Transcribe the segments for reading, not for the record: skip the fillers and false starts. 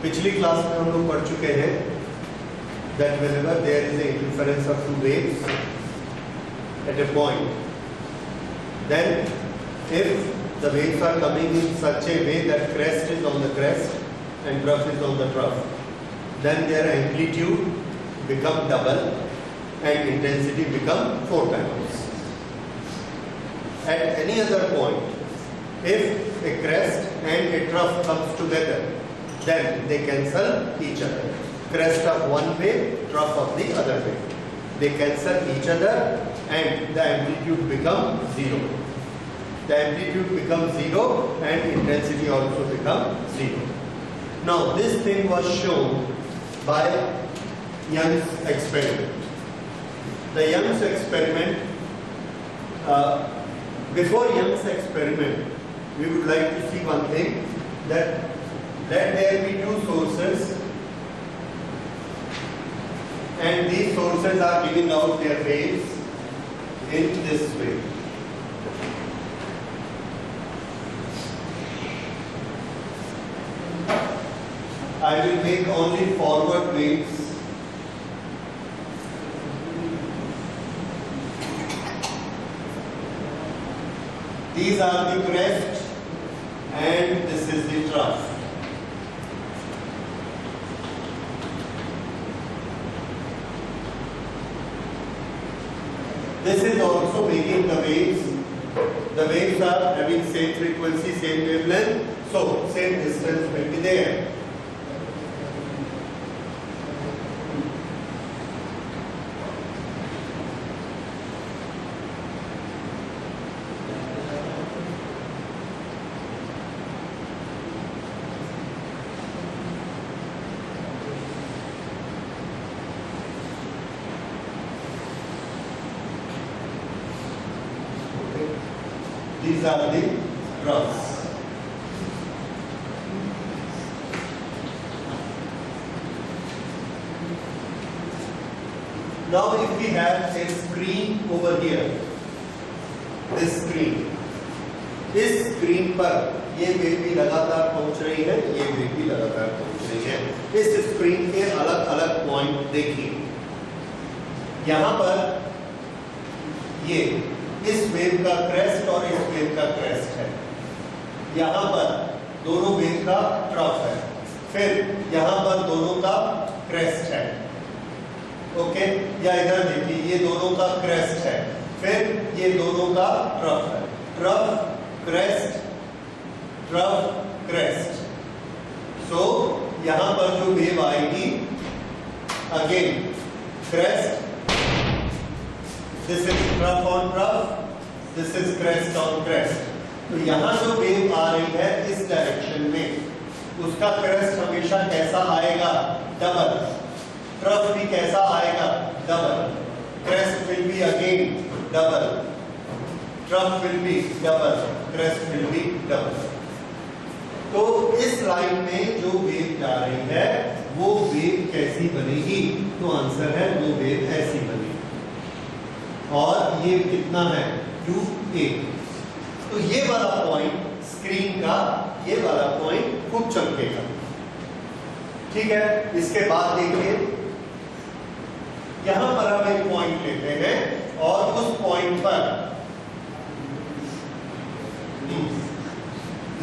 पिछली क्लास में हम लोग पढ़ चुके हैं that whenever there is a interference of two waves at a point, then if the waves are coming in such a way that crest is on the crest and trough is on the trough, then their amplitude become double and intensity become 4 times. At any other point, if a crest and a trough comes together, then they cancel each other. Crest of one wave, trough of the other wave. They cancel each other and the amplitude becomes 0. The amplitude becomes 0 and intensity also becomes 0. Now this thing was shown by Young's experiment. The Young's experiment, before Young's experiment, we would like to see one thing, that let there be two sources and these sources are giving out their waves in this way. I will make only forward waves. These are the crest and this is the trough. This is also making the waves. The waves are having same frequency, same wavelength, so same distance will be there. These are the troughs. Now if we have a screen over here, this screen, इस screen पर ये wave भी लगातार पहुंच रही है, ये wave भी लगातार पहुंच रही है. इस स्क्रीन के अलग अलग पॉइंट देखिए. यहाँ पर ये इस वेव का क्रेस्ट और इस वेव का क्रेस्ट है. यहाँ पर दोनों वेव का ट्रफ है. फिर यहाँ पर दोनों का क्रेस्ट है. ओके, या इधर देखिए, ये दोनों का क्रेस्ट है. फिर ये दोनों का ट्रफ है. Trough crest, trough crest. So यहाँ पर जो वेव आएगी, again crest, this is trough on trough, this is crest on crest. तो यहाँ जो वेव आ रही है इस डायरेक्शन में, उसका क्रेस्ट हमेशा कैसा आएगा? डबल. ट्रफ भी कैसा आएगा? Double. Crest will be again double. Trough will be double. Crest will be double. तो इस लाइन में जो वेव जा रही है वो वेव कैसी बनेगी? तो आंसर है वो वेव ऐसी बनेगी. और ये कितना है? 2a. तो ये वाला पॉइंट स्क्रीन का, ये वाला पॉइंट खूब चमकेगा. ठीक है. इसके बाद देखिए, यहां पर हम एक पॉइंट लेते हैं और उस पॉइंट पर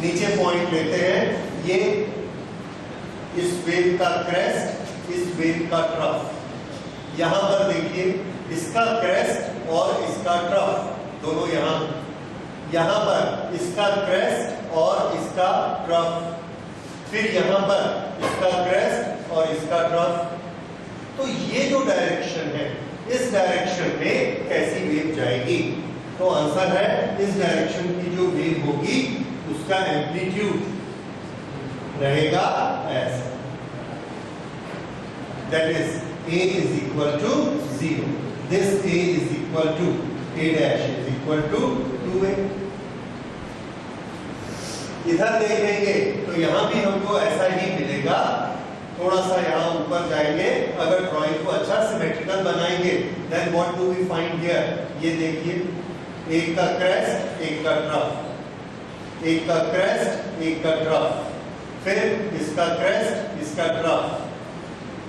नीचे पॉइंट लेते हैं. ये इस वेव का क्रेस्ट, इस वेव का ट्रफ. यहां पर देखिए, इसका क्रेस्ट और इसका ट्रफ दोनों यहाँ पर इसका क्रेस्ट और इसका ट्रफ, फिर यहाँ पर इसका क्रेस्ट और इसका ट्रफ. तो ये जो डायरेक्शन है, इस डायरेक्शन में कैसी वेव जाएगी? तो आंसर है इस डायरेक्शन की जो वेव होगी उसका एम्पलीट्यूड रहेगा ऐसा, that is a is equal to 0. This a is equal to a dash is equal to 2a. इधर देखेंगे तो यहाँ भी हमको ऐसा ही मिलेगा। थोड़ा सा यहाँ ऊपर जाएंगे, अगर ड्राइंग को अच्छा सिमेट्रिकल बनाएंगे then what do we find here. ये देखिए, एक का क्रेस्ट एक का ट्रफ, एक का क्रेस्ट एक का ट्रफ, फिर इसका क्रेस्ट इसका ट्रफ,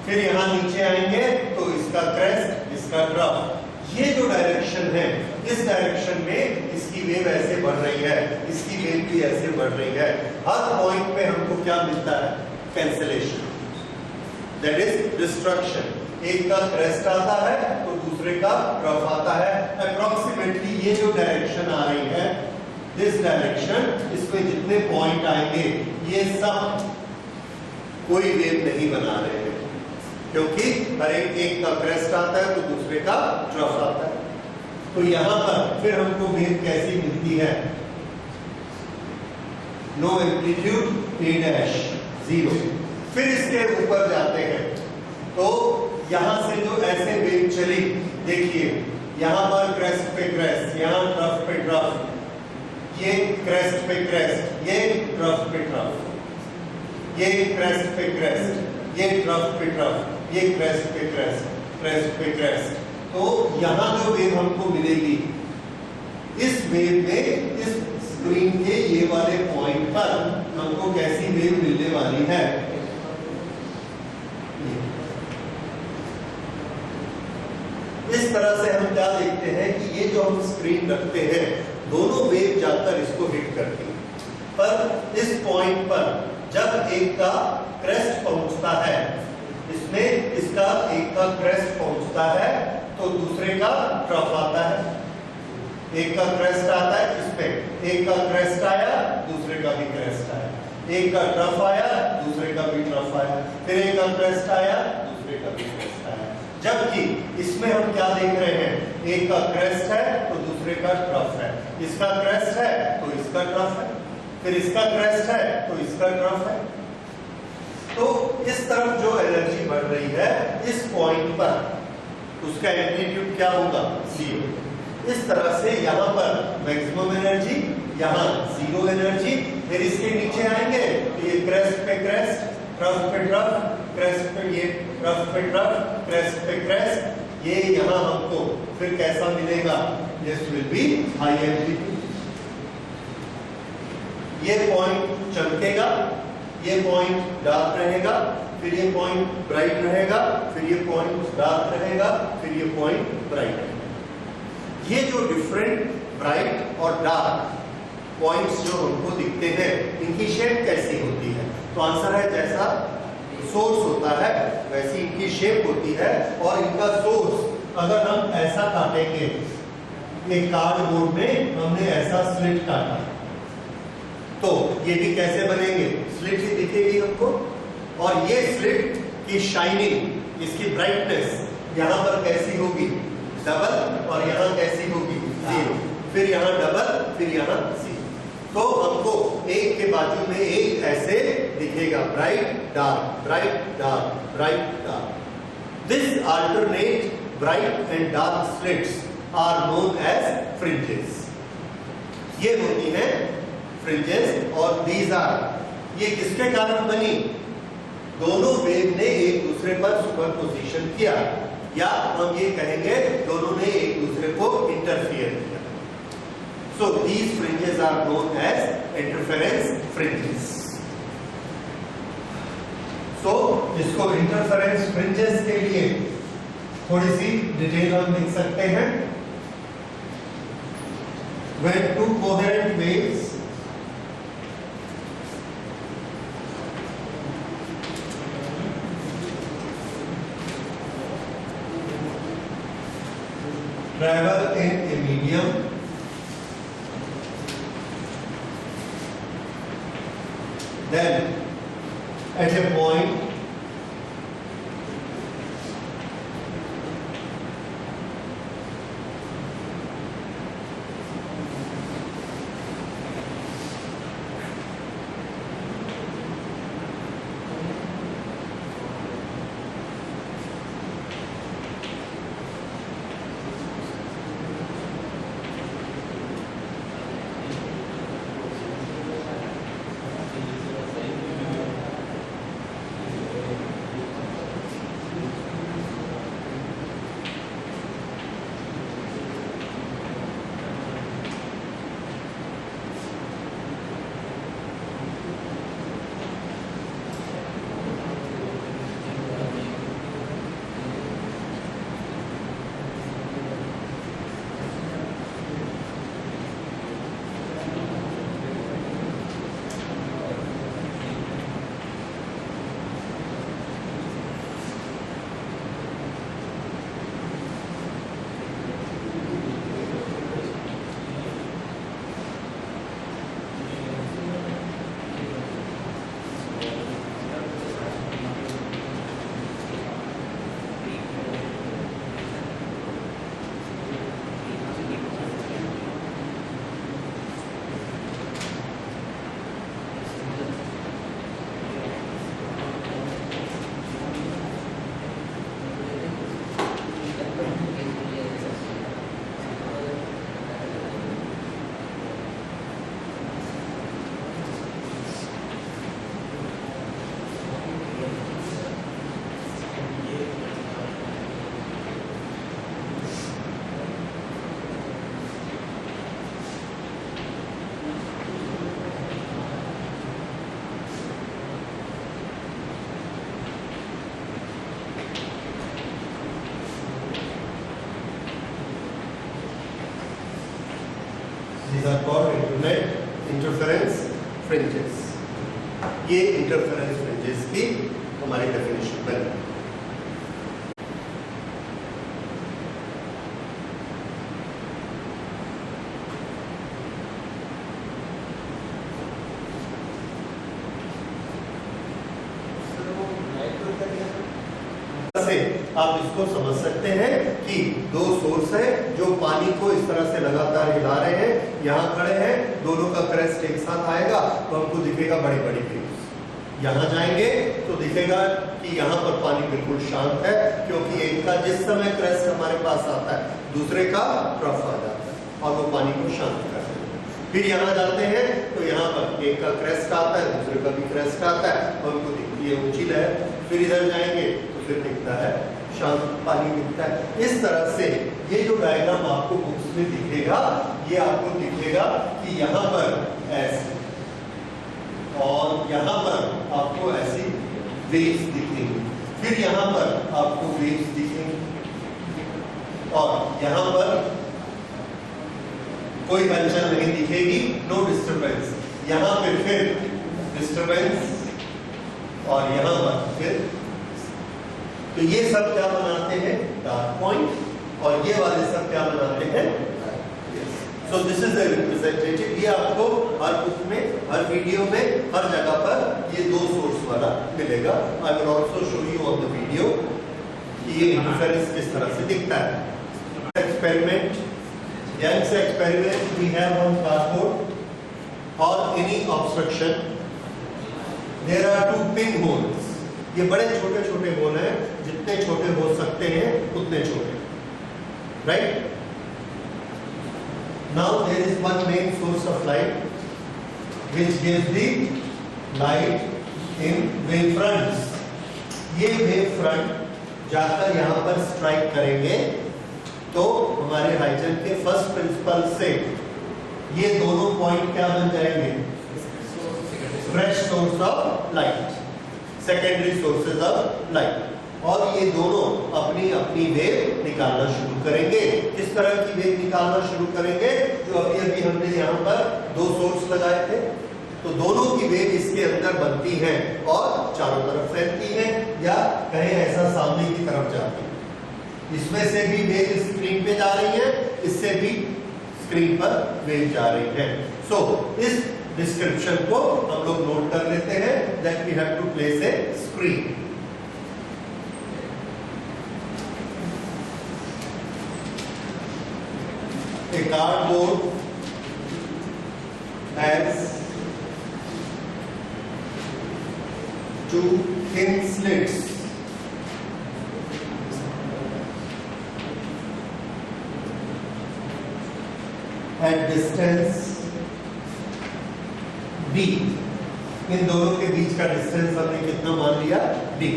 फिर यहाँ नीचे आएंगे तो इसका क्रेस्ट इसका ट्रफ। ये जो डायरेक्शन है, इस डायरेक्शन में इसकी वेव ऐसे बढ़ रही है, इसकी वेव भी ऐसे बढ़ रही है। हर पॉइंट पे हमको क्या मिलता है? Cancellation, that is destruction. एक का क्रेस्ट आता है तो दूसरे का ट्रफ आता है। अप्रोक्सीमेटली ये जो डायरेक्शन आ रही है, दिस डायरेक्शन, इसमें जितने पॉइंट आएंगे ये सब कोई वेव नहीं बना रहे हैं, क्योंकि हर एक का क्रेस्ट आता है तो दूसरे का ट्रफ आता है। तो यहां पर फिर हमको वेव कैसी मिलती है? No amplitude a dash 0। फिर इसके ऊपर जाते हैं तो यहां से जो ऐसे वेव चली, देखिए यहां पर क्रेस्ट पे क्रेस्ट, यहां ट्रफ पे ट्रफ, ये क्रेस्ट पे क्रेस्ट, ये ट्रफ पे ट्रफ, ये क्रेस्ट पे क्रेस्ट, ये ट्रफ पे ट्रफ, ये क्रेस्ट पे क्रेस्ट, क्रेस्ट पे क्रेस्ट। तो यहां जो वेव हमको मिलेगी, इस वेव में इस स्क्रीन के ये वाले पॉइंट पर हमको कैसी वेव मिलने वाली है? इस तरह से हम क्या देखते हैं कि ये जो हम स्क्रीन रखते हैं, दोनों वेव जाकर इसको हिट करती है, पर इस पॉइंट पर जब एक का क्रेस्ट पहुंचता है, इसमें इसका एक का क्रेस्ट पहुंचता है तो दूसरे का ट्रफ आता है। एक का क्रेस्ट आता है, इसमें एक का क्रेस्ट आया, दूसरे का भी क्रेस्ट आया, एक का ट्रफ आया, दूसरे का भी ट्रफ आया, फिर एक का क्रेस्ट आया, दूसरे का भी क्रेस्ट आया। जबकि इसमें हम क्या देख रहे हैं? एक का क्रेस्ट है तो दूसरे का ट्रफ है, इसका क्रेस्ट है तो इसका ट्रफ है, फिर इसका क्रेस्ट है तो इसका ट्रफ है। तो इस तरफ जो एनर्जी बढ़ रही है इस पॉइंट पर, उसका एम्पलीट्यूड क्या होगा? 0। इस तरह से यहाँ पर मैक्सिमम एनर्जी, यहाँ 0 एनर्जी। फिर इसके नीचे आएंगे तो ये क्रेस्ट पे क्रेस्ट, ट्रफ पे ट्रफ, क्रेस्ट पे ये ट्रफ पे ट्रफ, क्रेस्ट पे क्रेस्ट, ये यहाँ हमको फिर कैसा मिलेगा? This will be high amplitude. ये पॉइंट चमकेगा, ये पॉइंट डार्क रहेगा, फिर ये पॉइंट ब्राइट रहेगा, फिर ये पॉइंट डार्क रहेगा, फिर ये पॉइंट ब्राइट रहेगा। ये जो डिफरेंट ब्राइट और डार्क पॉइंट्स जो हमको दिखते हैं, इनकी शेप कैसी होती है? तो आंसर है जैसा सोर्स होता है वैसी इनकी शेप होती है। और इनका सोर्स अगर हम ऐसा काटेंगे, एक कार्डबोर्ड में हमने ऐसा स्लिट काटा, तो ये भी कैसे बनेंगे? स्लिट ही दिखेगी हमको। और ये स्लिट की शाइनिंग, इसकी ब्राइटनेस यहाँ पर कैसी होगी? डबल, और यहाँ कैसी होगी? 0। फिर यहाँ डबल, फिर यहाँ 0। तो हमको एक के बाजू में एक ऐसे दिखेगा, bright dark, bright dark, bright dark. This alternate bright and dark slits are known as fringes. ये होती हैं फ्रिंजेस। और दीज आर, ये किसके कारण बनी? दोनों वेव ने एक दूसरे पर सुपरपोजिशन किया, या हम ये कहेंगे दोनों ने एक दूसरे को इंटरफियर किया। So these fringes are known as interference fringes. So इसको interference fringes के लिए थोड़ी सी डिटेल हम लिख सकते हैं। When two coherent waves travel in a medium then at a point met interference fringes. ये इंटरफेरेंस फ्रिंजेस की हमारी डेफिनेशन बनी। से आप इसको समझ सकते हैं कि दो सोर्स है जो पानी को इस तरह से लगातार हिला रहे हैं, यहाँ खड़े हैं, दोनों का क्रेस्ट एक साथ आएगा तो हमको दिखेगा बड़ी बड़ी वेव्स। यहाँ जाएंगे तो दिखेगा कि यहाँ पर पानी बिल्कुल शांत है, क्योंकि एक का जिस समय क्रेस्ट हमारे पास आता है दूसरे का ट्रफ आ जाता है और वो पानी को शांत करते हैं। फिर यहाँ जाते हैं तो यहाँ पर एक का क्रेस्ट आता है, दूसरे का भी क्रेस्ट आता है और उनको दिखती है ऊंची लहर। फिर इधर जाएंगे फिर दिखता है शांत पानी दिखता है। इस तरह से ये जो डायग्राम आपको बुक्स में दिखेगा, ये आपको दिखेगा कि यहाँ पर ऐसे और यहाँ पर आपको ऐसी वेव्स दिखेंगी, फिर यहाँ पर आपको वेव्स दिखेंगी और यहाँ पर कोई हलचल नहीं दिखेगी, नो डिस्टरबेंस। यहाँ पे फिर डिस्टरबेंस और यहाँ पर फिर। तो ये सब क्या बनाते हैं? Dark point. और ये वाले सब क्या बनाते हैं? सो दिस इज रिप्रेजेंटेटिव। ये आपको हर बुक में, हर वीडियो में, हर जगह पर ये दो सोर्स वाला मिलेगा। I will also show you on the video कि ये इंटरफेरेंस किस तरह से दिखता है। Experiment, Young's experiment we have on cardboard or any obstruction. There are two pinholes. ये बड़े छोटे छोटे होल हैं, जितने छोटे हो सकते हैं उतने छोटे, right? Now there is one main source of light which gives the light in wave fronts. ये wave front जाकर यहाँ पर स्ट्राइक करेंगे तो हमारे हाइजेन के फर्स्ट प्रिंसिपल से ये दोनों पॉइंट क्या बन जाएंगे? Fresh source of light, secondary sources of light. और ये दोनों अपनी अपनी वेव निकालना शुरू करेंगे। किस तरह की वेव निकालना शुरू करेंगे? जो अभी अभी हमने यहाँ पर दो सोर्स लगाए थे, तो दोनों की वेव इसके अंदर बनती है और चारों तरफ फैलती है, या कहें ऐसा सामने की तरफ जाती है। इसमें से भी वेव स्क्रीन पे जा रही है, इससे भी स्क्रीन पर वेव जा रही है। सो इस डिस्क्रिप्शन को हम लोग नोट कर लेते हैं that we have to place a screen. A cardboard has two thin slits at distance d। इन दोनों के बीच का डिस्टेंस हमने कितना मान लिया? d।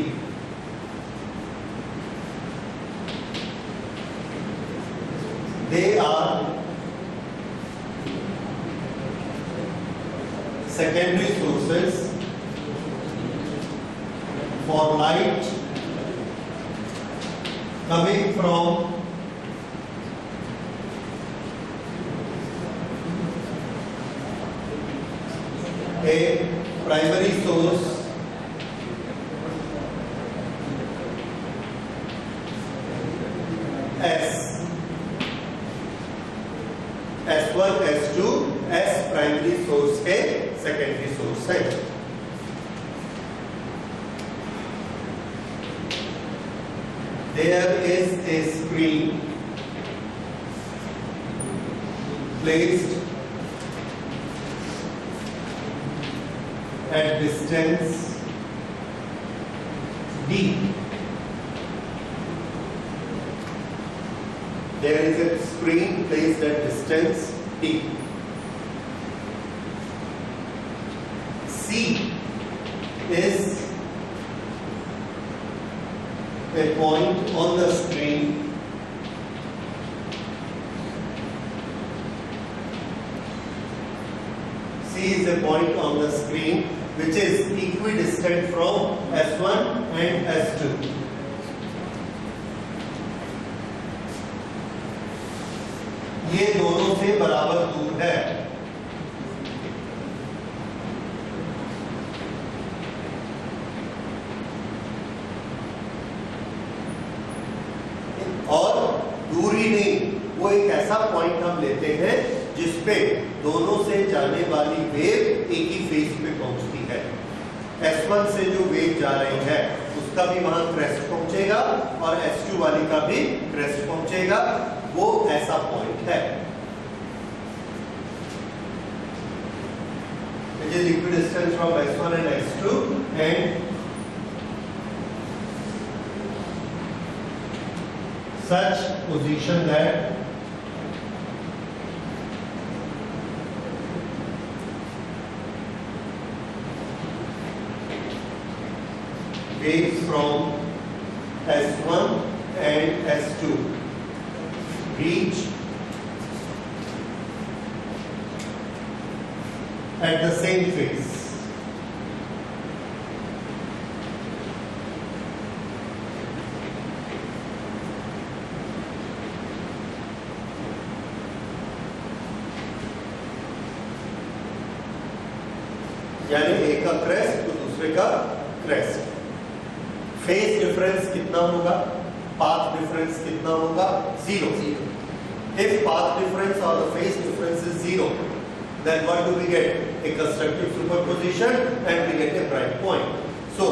They are secondary sources for light coming from a primary source S, S1, S2, S primary source के secondary source है। There is a screen placed at distance D. There is a screen placed at distance D. C is a point on the screen C is a point on the screen which is equidistant from S1 and S2. ये दोनों से बराबर दूर है। वो एक ऐसा point हम लेते हैं जिसपे दोनों से जाने वाली वेव एक ही फेज पे पहुंचती है। S1 से जो वेव जा रही है उसका भी वहां क्रेस्ट पहुंचेगा और S2 वाली का भी क्रेस्ट पहुंचेगा, वो ऐसा पॉइंट है। Which is equidistant from S1 and S2 and such position that waves from S1 and S2 reach at the same phase. यानी एक का क्रेस्ट तो दूसरे का क्रेस्ट। फेज डिफरेंस कितना होगा? पाथ डिफरेंस कितना होगा? 0. If path difference or the phase difference is 0, then what do we get? A constructive superposition and we get a bright point. So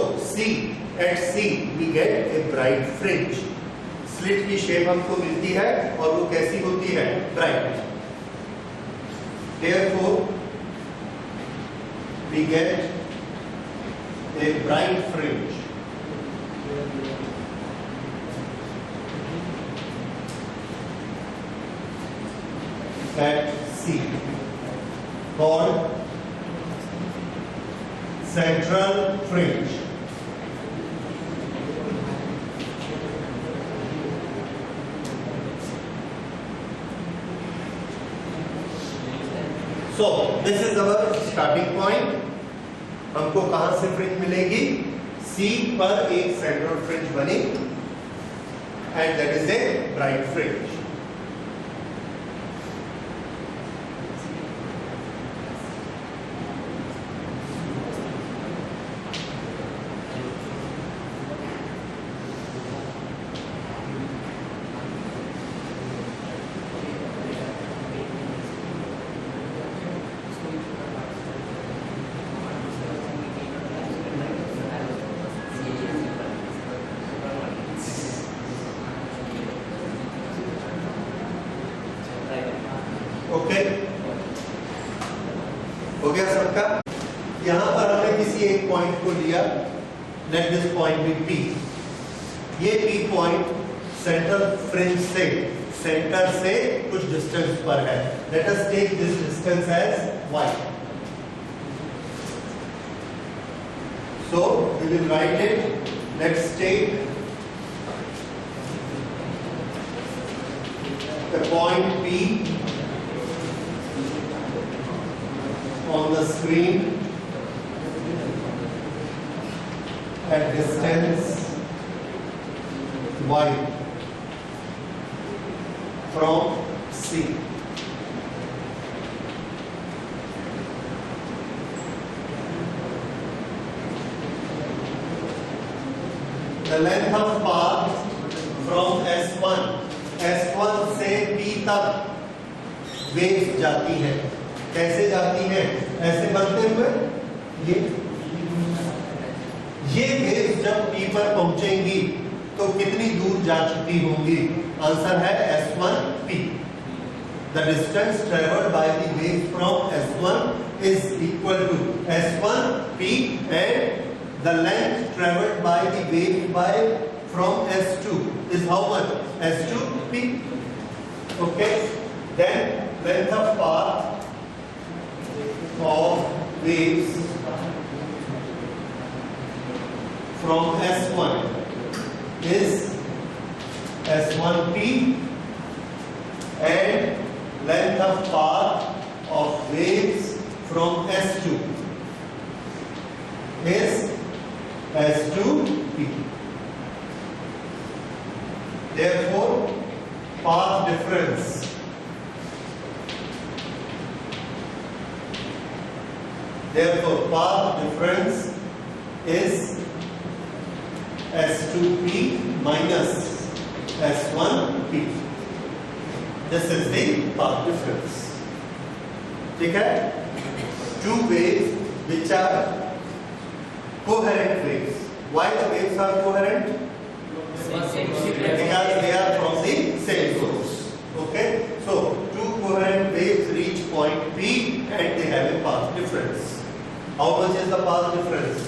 at C we get a bright fringe. Slit की shape हमको मिलती है और वो कैसी होती है? Bright. Therefore we get a bright fringe at C called central fringe. So this is our starting point. हमको कहां से फ्रिंज मिलेगी? C पर एक सेंट्रल फ्रिंज बनी and that is a bright fringe. Okay, हो गया सबका? यहां पर हमने किसी एक पॉइंट को लिया, let this point be P। ये P पॉइंट सेंट्रल फ्रिंज से सेंटर से कुछ डिस्टेंस पर है। Let us take this distance as y। So we will write it. Let's take the point P on the screen at distance y from C. The length of path from S1 से P तक wave जाती है। कैसे जाती है? ऐसे बनते हुए ये वेव जब P पर पहुंचेंगी तो कितनी दूर जा चुकी होंगी? आंसर है S1P। The distance traveled by the wave from S1 is equal to S1P and the length traveled by the wave from S2 is how much? S2P. Okay, then length of path of waves from S1 is S1P and length of path of waves from S2 is S2P. Therefore, path difference is S2P minus S1P. This is the path difference. ठीक है? Two waves which are coherent waves. Why the waves are coherent? Because they are from the same source. Okay? So two coherent waves reach point P and they have a path difference. How much is the path difference?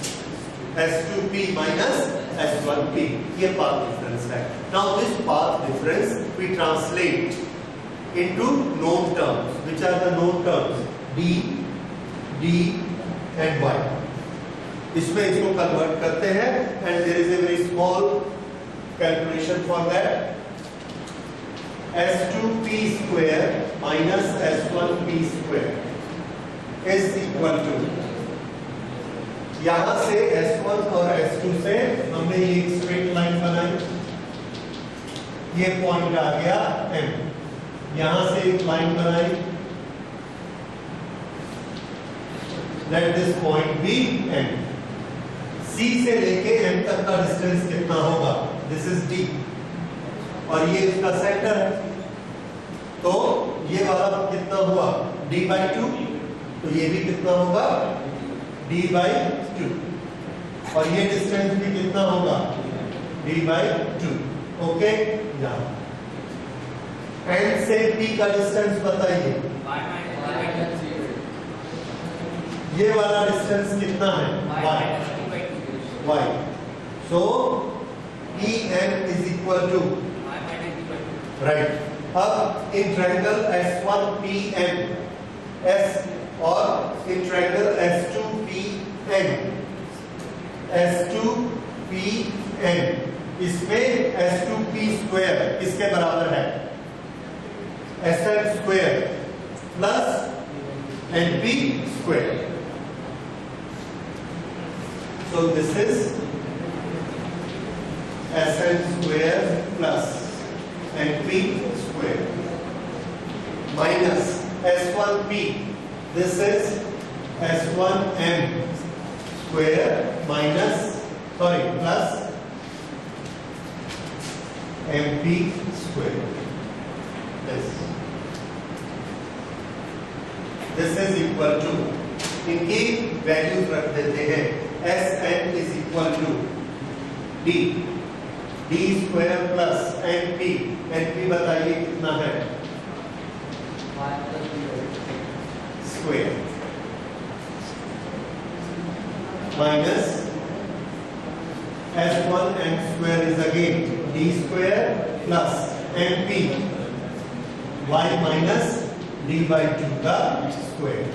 S2P minus S1P. ये path difference है. Now this path difference we translate into known terms. Which are the known terms? D, D and Y. इसमें इसको convert करते हैं and there is a very small calculation for that. S2P square minus S1P square is equal to, यहां से S1 और S2 से हमने ये एक स्ट्रेट लाइन बनाई, ये पॉइंट आ गया M, यहां से एक लाइन बनाई, let this point be M. C से लेके M तक का डिस्टेंस कितना होगा? This is D और ये इसका सेंटर है, तो ये वाला कितना हुआ? D by 2, तो ये भी कितना होगा? D by 2 और ये डिस्टेंस भी कितना होगा? D by 2. ओके, यहाँ N से P का डिस्टेंस बताइए, ये वाला डिस्टेंस कितना है? Y. So EN is equal to, right. अब इन ट्रायंगल S1PN S और इन ट्रायंगल S2PN इसमें S2P स्क्वायर किसके बराबर है? SN square plus NP square. So this is SN square plus NP square minus S1P. This is S1M square minus, plus MP square. This is equal to, इनकी values रख देते हैं. Sn is equal to D square plus NP. NP बताइए कितना है? Square minus S1M square is again D square plus NP Y minus D by 2 का square.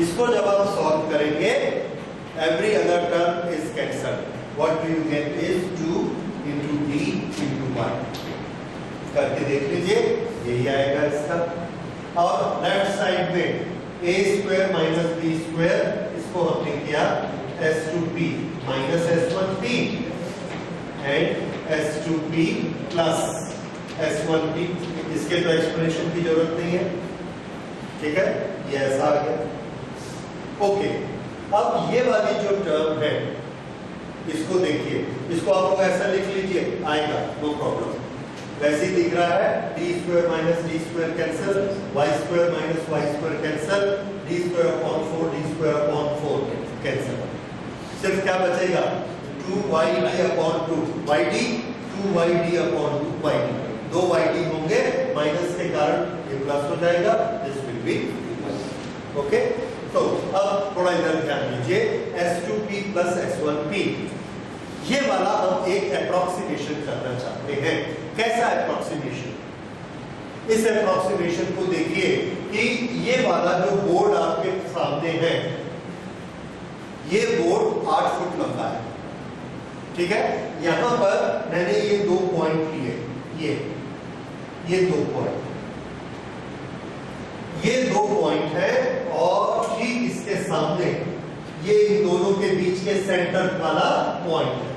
इसको जब आप सॉल्व करेंगे, every other term is cancelled. What do you get is 2 into D into Y. करके देख लीजिए, यही आएगा इसका. और लेफ्ट साइड में a square minus b square, इसको हमने किया S2p minus S1p and S2p plus S1p. इसके तो एक्सप्लेनेशन की जरूरत नहीं है, ठीक है, ये ऐसा आ गया. ओके, अब ये वाली जो टर्म है इसको देखिए, इसको आप लोग ऐसा लिख लीजिए, आएगा, नो प्रॉब्लम. वैसे ही दिख रहा है, d square minus d square cancel, y square minus y square cancel, d square upon 4 d square upon 4 cancel. सिर्फ क्या बचेगा? 2yd upon 2 yd, 2yd upon 2 yd. दो yd होंगे, माइनस के कारण ये प्लस हो जाएगा, दिस विल बी ओके. तो अब थोड़ा इधर ध्यान दीजिए, S2p प्लस S1p, ये वाला हम एक अप्रोक्सीमेशन करना चाहते हैं. कैसा अप्रोक्सीमेशन? इस अप्रोक्सीमेशन को देखिए कि ये वाला जो बोर्ड आपके सामने है, ये बोर्ड 8 फुट लंबा है, ठीक है. यहां पर मैंने ये 2 पॉइंट लिए, ये 2 पॉइंट, ये 2 पॉइंट है और ठीक इसके सामने ये इन दोनों के बीच के सेंटर वाला पॉइंट है.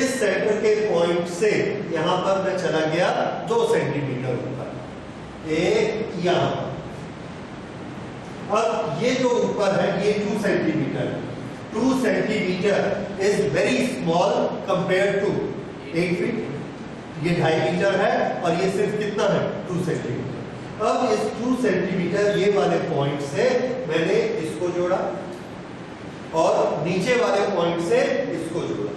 इस सेंटर के पॉइंट से यहां पर मैं चला गया 2 सेंटीमीटर ऊपर, एक यहां. अब ये जो ऊपर है ये 2 centimetre, 2 centimetre is very small compared to 8 feet. ये 2.5 मीटर है और ये सिर्फ कितना है 2 सेंटीमीटर। अब इस 2 सेंटीमीटर ये वाले पॉइंट से मैंने इसको जोड़ा और नीचे वाले पॉइंट से इसको जोड़ा।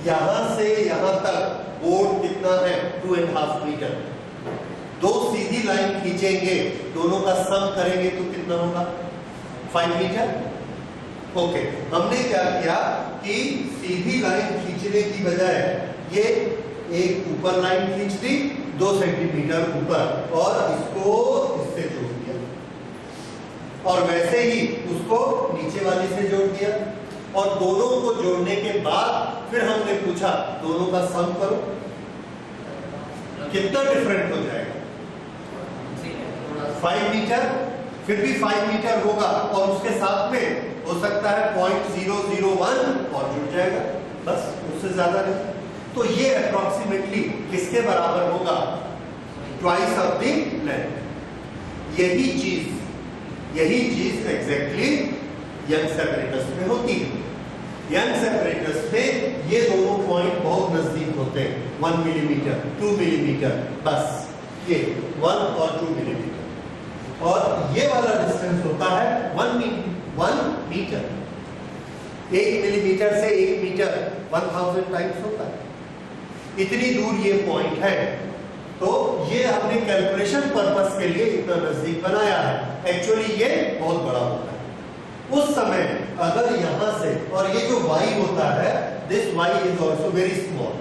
यहां से यहां तक बोर्ड कितना है 2.5 मीटर। दो सीधी लाइन खींचेंगे, दोनों का सम करेंगे तो कितना होगा 5 मीटर। ओके, हमने क्या किया कि सीधी लाइन खींचने की बजाय ये एक ऊपर लाइन खींच दी 2 सेंटीमीटर ऊपर और इसको इससे जोड़ दिया और वैसे ही उसको नीचे वाले से जोड़ दिया और दोनों को जोड़ने के बाद फिर हमने पूछा दोनों का सम करो, कितना डिफरेंट हो जाएगा 5 मीटर। फिर भी 5 मीटर होगा और उसके साथ में हो सकता है 0.001 और जुड़ जाएगा, बस उससे ज्यादा नहीं। तो ये अप्रोक्सीमेटली किसके बराबर होगा ट्वाइस ऑफ द लेंथ। यही चीज एग्जैक्टली यंग सेपरेटस में होती है। यंग सेपरेटस में ये दोनों पॉइंट बहुत नजदीक होते हैं, 1 मिलीमीटर 2 मिलीमीटर, बस ये 1 और 2 मिलीमीटर और ये वाला डिस्टेंस होता है 1 मीटर। 1 मिलीमीटर से 1 मीटर 1000 टाइम्स होता है। इतनी दूर ये पॉइंट है, तो ये हमने कैलकुलेशन पर्पस के लिए इतना नजदीक बनाया है। एक्चुअली ये बहुत बड़ा होता है। उस समय अगर यहां से, और ये जो y होता है, this y is also very small.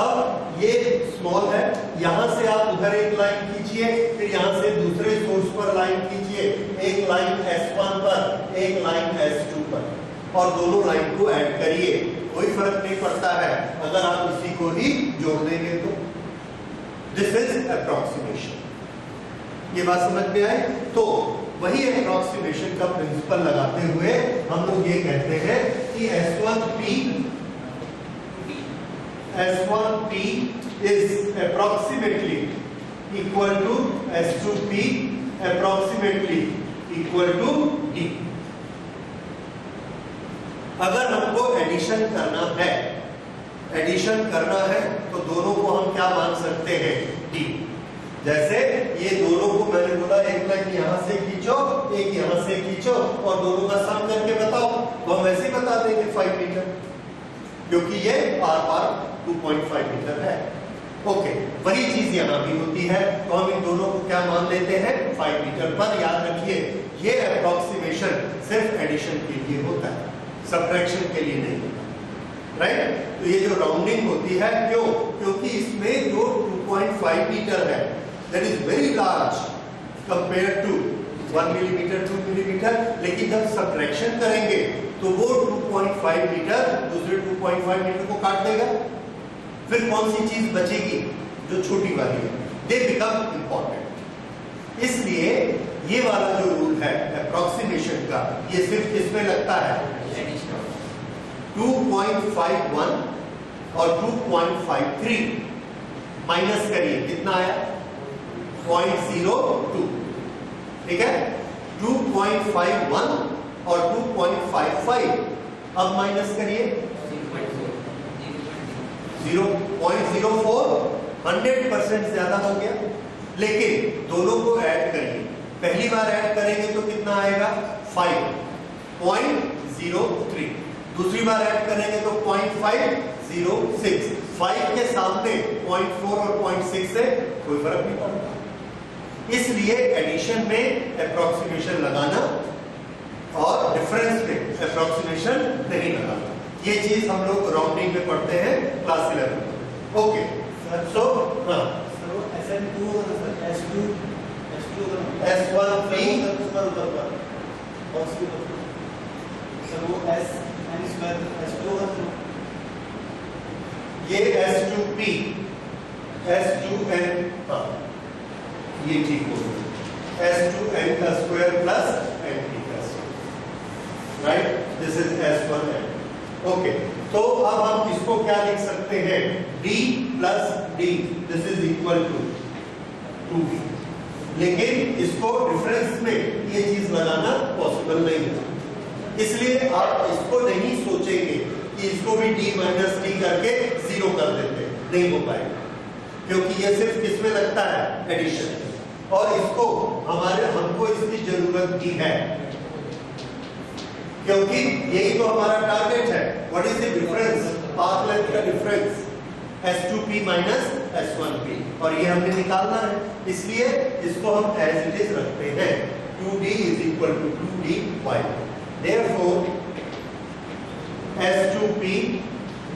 अब ये स्मॉल है, यहां से आप उधर एक लाइन खींचिए, फिर यहां से दूसरे सोर्स पर लाइन खींचिए, एक लाइन S1 पर, एक लाइन S2 पर और दोनों लाइन को ऐड करिए, कोई फर्क नहीं पड़ता है अगर आप इसी को ही जोड़ देंगे तो। This is approximation. ये बात समझ में आई? तो वही अप्रोक्सीमेशन का प्रिंसिपल लगाते हुए हम लोग ये कहते हैं कि S1P is approximately equal to S2P approximately equal to D। अगर हमको एडिशन करना है तो दोनों को हम क्या मान सकते हैं D। जैसे ये दोनों को मैंने बोला एक लाइन यहां से खींचो, एक यहां से खींचो और दोनों का सम करके बताओ, तो हम ऐसे ही बता देंगे 5 मीटर, क्योंकि ये आर 2.5 मीटर है। ओके, वही चीज यहां भी होती है, तो हम इन दोनों को क्या मान लेते हैं 5 मीटर पर। याद रखिए ये अप्रोक्सीमेशन सिर्फ एडिशन के लिए होता है, सब्ट्रैक्शन के लिए नहीं होता, राइट। तो ये जो राउंडिंग होती है, क्यों? क्योंकि इसमें जो 2.5 मीटर है that is very large compare to 1 millimetre 2 millimetre, लेकिन जब सब्ट्रैक्शन करेंगे तो वो 2.5 मीटर दूसरे 2.5 मीटर को काट देगा। फिर कौन सी चीज बचेगी? जो छोटी वाली है, दे बिकम इंपॉर्टेंट। इसलिए ये वाला जो रूल है अप्रोक्सीमेशन का, ये सिर्फ किसमें लगता है 2.51 और 2.53 माइनस करिए, कितना आया 0.02, ठीक है। 2.51 और 2.55 अब माइनस करिए 0.04, 100% ज्यादा हो गया। लेकिन दोनों को ऐड करिए, पहली बार ऐड करेंगे तो कितना आएगा 5.03, दूसरी बार ऐड करेंगे तो 0.506। 5 के सामने 0.4 और 0.6 से कोई फर्क नहीं पड़ता। इसलिए एडिशन में अप्रोक्सीमेशन लगाना और डिफरेंस में अप्रोक्सीमेशन नहीं लगाना, ये चीज हम लोग राउंडिंग में पढ़ते हैं क्लास 11 में। ओके, सो SN2 S2 S1P सर वो SN2 S2 ये S2P S2N, ये ठीक हो S2N का स्क्वायर प्लस NP का square, right. This is S1N। Okay, तो अब हम इसको क्या लिख सकते हैं D plus D, this is equal to 2B। लेकिन इसको डिफरेंस में ये चीज लगाना पॉसिबल नहीं है, इसलिए आप इसको नहीं सोचेंगे कि इसको भी d माइनस डी करके 0 कर देते, नहीं हो पाएगा, क्योंकि ये सिर्फ किसमें लगता है, एडिशन, और इसको हमको इसकी जरूरत भी है, क्योंकि यही तो हमारा टारगेट है। What is the difference, path length का डिफरेंस S2p माइनस S1p, और ये हमने निकालना है, इसलिए इसको हम एज इट इज रखते हैं 2d is equal to 2dy। Therefore S2p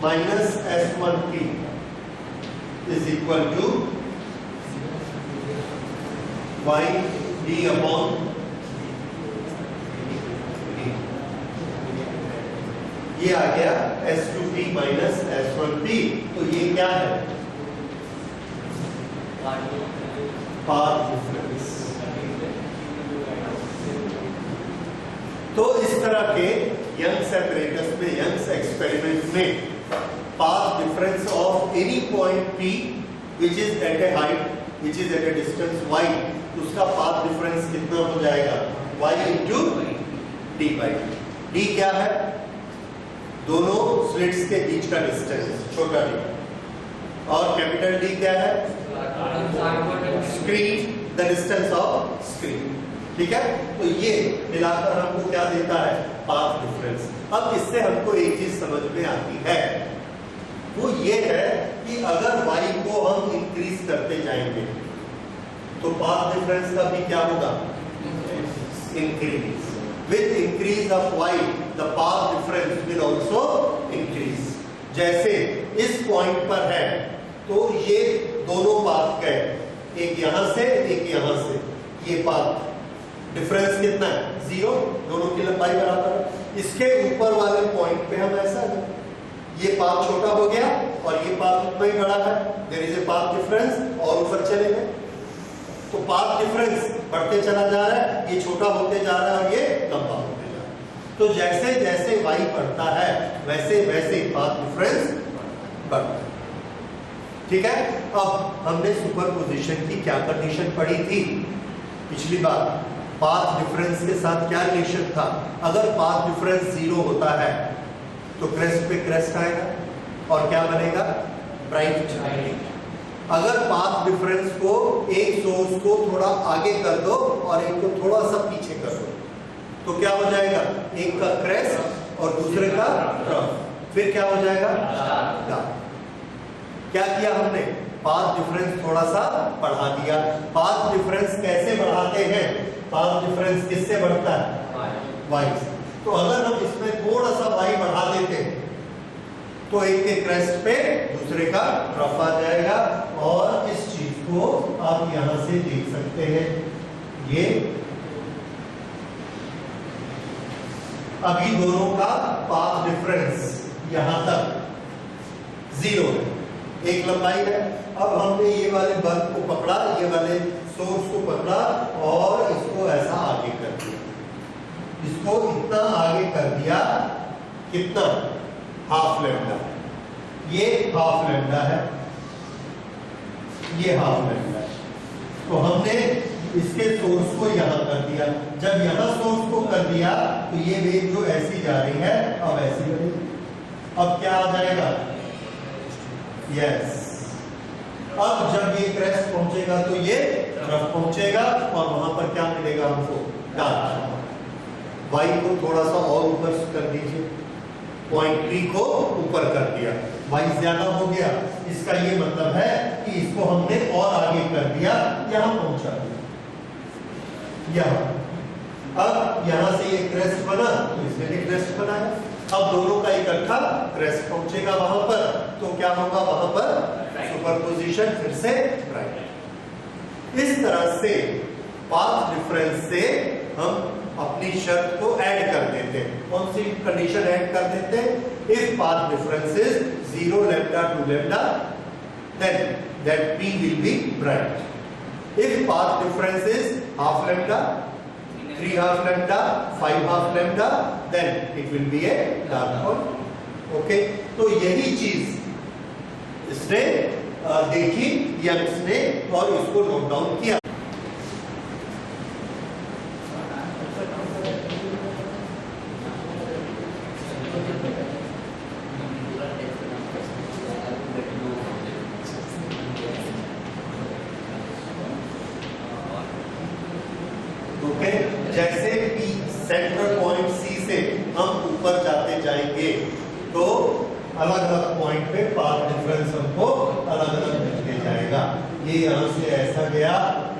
minus S1p is equal to y d upon d। ये आ गया S2p माइनस S1p, तो ये क्या है, पाथ डिफरेंस। तो इस तरह के यंग्स एपरेटस में, यंग्स एक्सपेरिमेंट में, path difference of any point P which is at a height, which is at a distance y, उसका पाथ डिफरेंस कितना हो जाएगा, y into d by d। क्या है, दोनों स्लिट्स के बीच का डिस्टेंस, छोटा d, और कैपिटल D क्या है, screen, the distance of screen, ठीक है। तो ये मिलाकर हमको क्या देता है, पाथ डिफरेंस। अब इससे हमको एक चीज समझ में आती है, वो ये है कि अगर y को हम इंक्रीज करते जाएंगे तो पाथ डिफरेंस का भी क्या होगा, increase. With increase of y the path difference will also increase. जैसे इस पॉइंट पर है तो ये दोनों पाथ गए, एक यहां से एक यहां से, ये पाथ डिफरेंस कितना है, 0, दोनों की लंबाई बराबर है। इसके ऊपर वाले पॉइंट पे हम ऐसा है, ये पाथ छोटा हो गया और ये पाथ उतना ही बड़ा है, there is a path difference, और ऊपर चले गए तो पाथ डिफरेंस बढ़ते चला जा रहा है, ये छोटा होते जा रहा है और ये लंबा होते जा रहा है। तो जैसे जैसे y बढ़ता है वैसे वैसे पाथ डिफरेंस बढ़ता है, ठीक है। अब हमने सुपरपोजिशन की क्या कंडीशन पढ़ी थी पिछली बार, पाथ डिफरेंस के साथ क्या रिलेशन था, अगर पाथ डिफरेंस 0 होता है तो क्रेस्ट पे क्रेस्ट आएगा और क्या बनेगा, ब्राइट। अगर पाथ डिफरेंस को एक सोर्स को थोड़ा आगे कर दो और एक को थोड़ा सा पीछे कर दो तो क्या हो जाएगा, एक का क्रेस्ट और दूसरे का ट्रफ, फिर क्या हो जाएगा, डार्क। क्या किया हमने, पाथ डिफरेंस थोड़ा सा बढ़ा दिया। पाथ डिफरेंस कैसे बढ़ाते हैं, पाथ डिफरेंस किससे बढ़ता है, y से। तो अगर हम इसमें थोड़ा सा y बढ़ा देते तो एक के क्रेस्ट पे दूसरे का ट्रफ आ जाएगा, और इस चीज को आप यहां से देख सकते हैं, ये अभी दोनों का पाथ डिफरेंस यहां तक 0 है, एक लंबाई है। अब हमने ये वाले बल्ब को पकड़ा, ये वाले सोर्स को पकड़ा और इसको ऐसा आगे कर दिया, इसको इतना आगे कर दिया, कितना, हाफ लैम्डा, ये हाफ लैम्डा है, ये हाफ लैम्डा है। तो हमने इसके सोर्स को यहां कर दिया, जब यहां सोर्स को कर दिया तो ये वेव जो ऐसी जा रही है अब ऐसी बनेगी। अब क्या आ जाएगा, यस, अब जब ये क्रेस्ट पहुंचेगा तो ये ट्रफ पहुंचेगा और वहां पर क्या मिलेगा हमको, डार्क। y को थोड़ा सा और ऊपर कर दीजिए, पॉइंट P को ऊपर कर दिया, y ज्यादा हो गया, इसका ये मतलब है कि इसको हमने और आगे कर दिया, यहां पहुंचा दिया, यहां। अब यहां से ये क्रेस्ट बना तो इसमें भी क्रेस्ट बनाया, अब दोनों का इकट्ठा क्रेस्ट पहुंचेगा वहां पर, तो क्या होगा वहां पर, सुपरपोजिशन, फिर से ब्राइट। इस तरह से पाथ डिफरेंस से हम अपनी शर्त को ऐड कर देते हैं। कौन सी कंडीशन ऐड कर देते हैं, if path difference is 0 lambda to lambda then that P will be bright. If path difference is half lambda, 3 half lambda, 5 half lambda, then it will be a dark point. Okay, तो यही चीज इसने देखी Young's ने और इसको note down किया। अलग अलग मिलते जाएगा। ये यहाँ से ऐसा गया,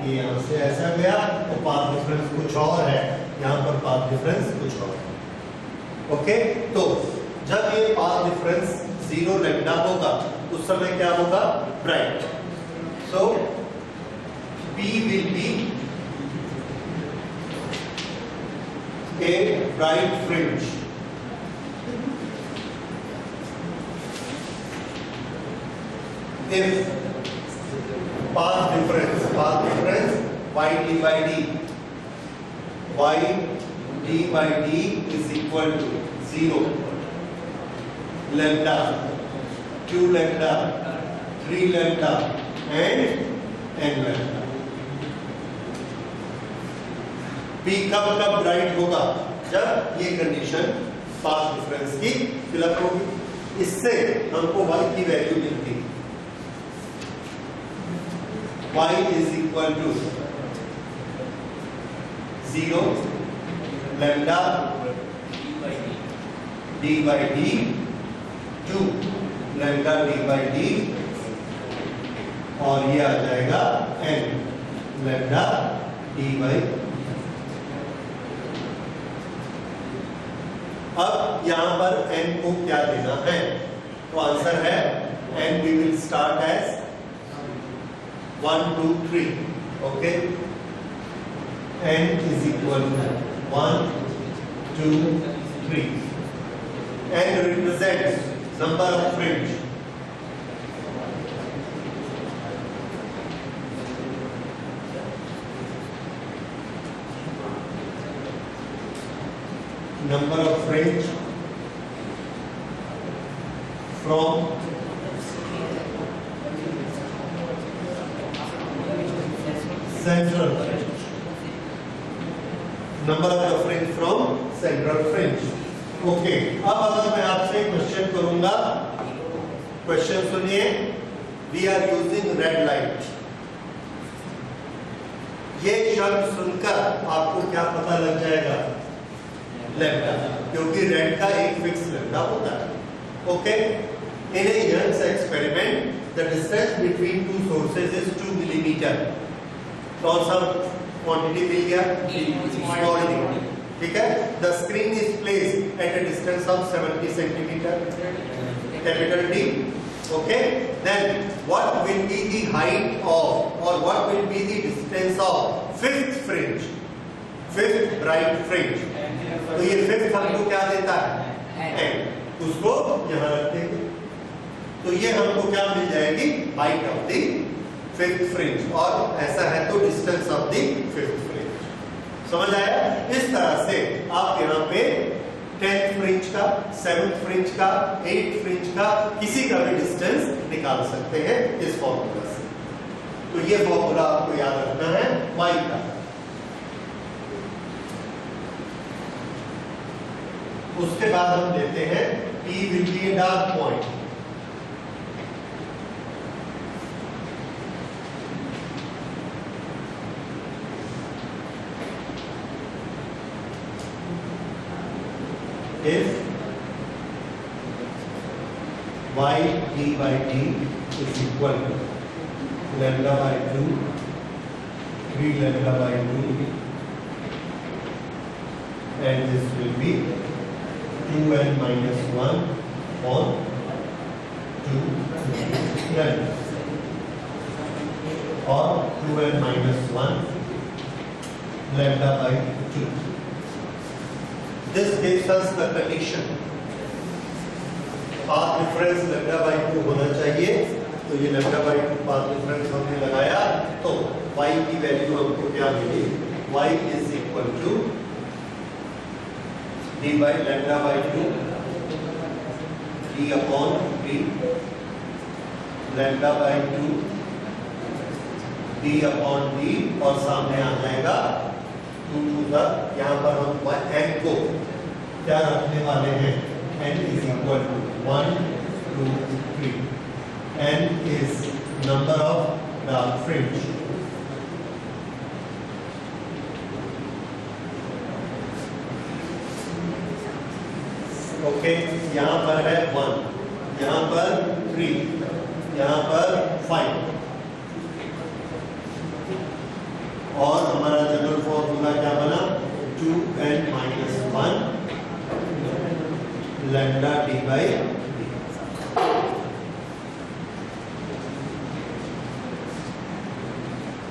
ये यहाँ से ऐसा गया, तो पाथ डिफरेंस कुछ और है, यहाँ पर पाथ डिफरेंस कुछ और है। ओके, तो जब ये पाथ डिफरेंस 0 लैम्डा होगा उस समय क्या होगा? Bright. So P will be a bright fringe. If path difference y by d is equal to 0, lambda, 2 lambda, 3 lambda and n lambda. P कब ब्राइट होगा? जब ये कंडीशन पाथ डिफरेंस की फिलअप होगी। इससे हमको y की वैल्यू मिलती है, y is equal to 0 lambda d by d, 2 lambda d by d, और ये आ जाएगा n lambda d by d। अब यहां पर n को क्या देना है? तो आंसर है n we will start as 1 2 3। Okay, n is equal to 1 2 3। n represents number of fringe। Number of fringe from central fringe, number of the fringe from central fringe। Okay, अब अगर मैं आपसे क्वेश्चन करूंगा, question सुनिए। We are using red light. ये शब्द सुनकर आपको क्या पता लग जाएगा? लैम्डा, क्योंकि रेड का एक फिक्स लैम्डा होता है। Okay, in a Young's experiment the distance between two sources is 2 millimetre. कौन सा क्वांटिटी मिल गया? Small D. ठीक है, the screen is placed at a distance of 70 centimetre, capital D. Okay, then what will be the height of और what will be the distance of fifth fringe, fifth bright fringe. तो ये fifth हमको क्या देता है? n, उसको यहां रख देंगे। तो ये हमको क्या मिल जाएगी? Height of the fifth fringe, और ऐसा है तो distance of the fifth fringe. समझ आया? इस तरह से आप यहाँ पे 10th फ्रिंज का, 7th फ्रिंज का, 8th फ्रिंज का किसी का भी डिस्टेंस निकाल सकते हैं इस फॉर्मूला से। तो ये फॉर्मूला आपको याद रखना है y का। उसके बाद हम लेते हैं P will be a dark point। If y d by d is equal to lambda by 2, 3 lambda by 2, and this will be 2n minus 1 on 2 lambda, or 2n minus 1 lambda by 2। This gives us the condition path difference lambda by 2 होना चाहिए। तो ये lambda by 2 path difference हमने लगाया, तो y की value हमको क्या मिली? y is equal to d by lambda by 2 d upon d, lambda by 2 d upon d, और सामने आ जाएगा 2 to the, यहाँ पर हम n को क्या रखने वाले हैं? n is equal to 1 2 3। n is number of the fringe। Okay, यहाँ पर है 1, यहाँ पर 3, यहाँ पर 5 और हमारा जनरल फॉर्मूला क्या बना 2n-1 lambda D by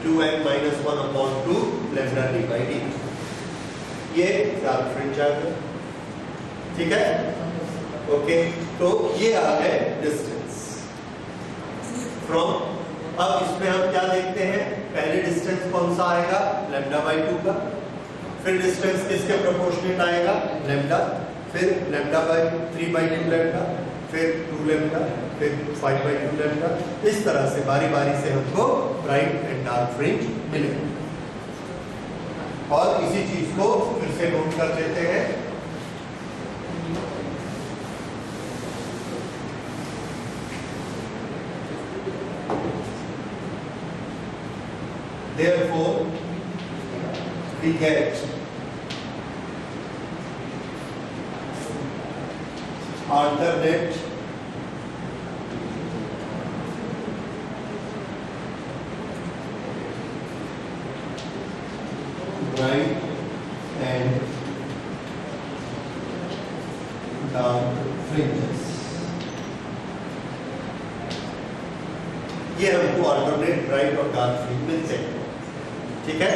2n-1 upon 2 lambda D by D. ये डार्क फ्रिंज आ गया, ठीक है। ओके, तो ये आ गए डिस्टेंस फ्रॉम। अब इसमें हम क्या देखते हैं, पहले डिस्टेंस कौन सा आएगा लैम्डा बाई 2 का, फिर डिस्टेंस किसके प्रोपोर्शनेट आएगा लैम्डा, फिर लैम्डा बाई 3 बाई 2 लैम्डा, फिर 2 लैम्डा, फिर 5 बाई 2 लैम्डा। इस तरह से बारी बारी से हमको ब्राइट एंड डार्क फ्रिंज मिलेगा। और इसी चीज को फिर से नोट कर लेते हैं। Therefore, we get alternate bright and dark fringes। ये हमको अल्टरनेट ब्राइट और डार्क फ्रिंज मिलते हैं, ठीक है।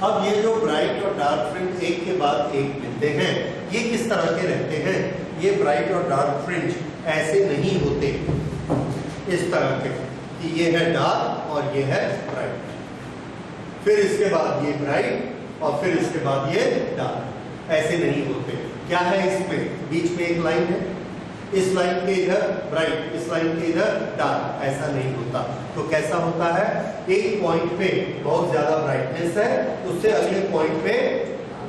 अब ये जो ब्राइट और डार्क फ्रिंज एक के बाद एक मिलते हैं, ये किस तरह के रहते हैं, ये ब्राइट और डार्क फ्रिंज ऐसे नहीं होते इस तरह के कि ये है डार्क और ये है ब्राइट, फिर इसके बाद ये ब्राइट और फिर इसके बाद ये डार्क, ऐसे नहीं होते। क्या है इसमें, बीच में एक लाइन है, इस लाइन के इधर ब्राइट, इस लाइन के इधर डार्क, ऐसा नहीं होता। तो कैसा होता है, एक पॉइंट पे बहुत ज्यादा ब्राइटनेस है, उससे अगले पॉइंट पे,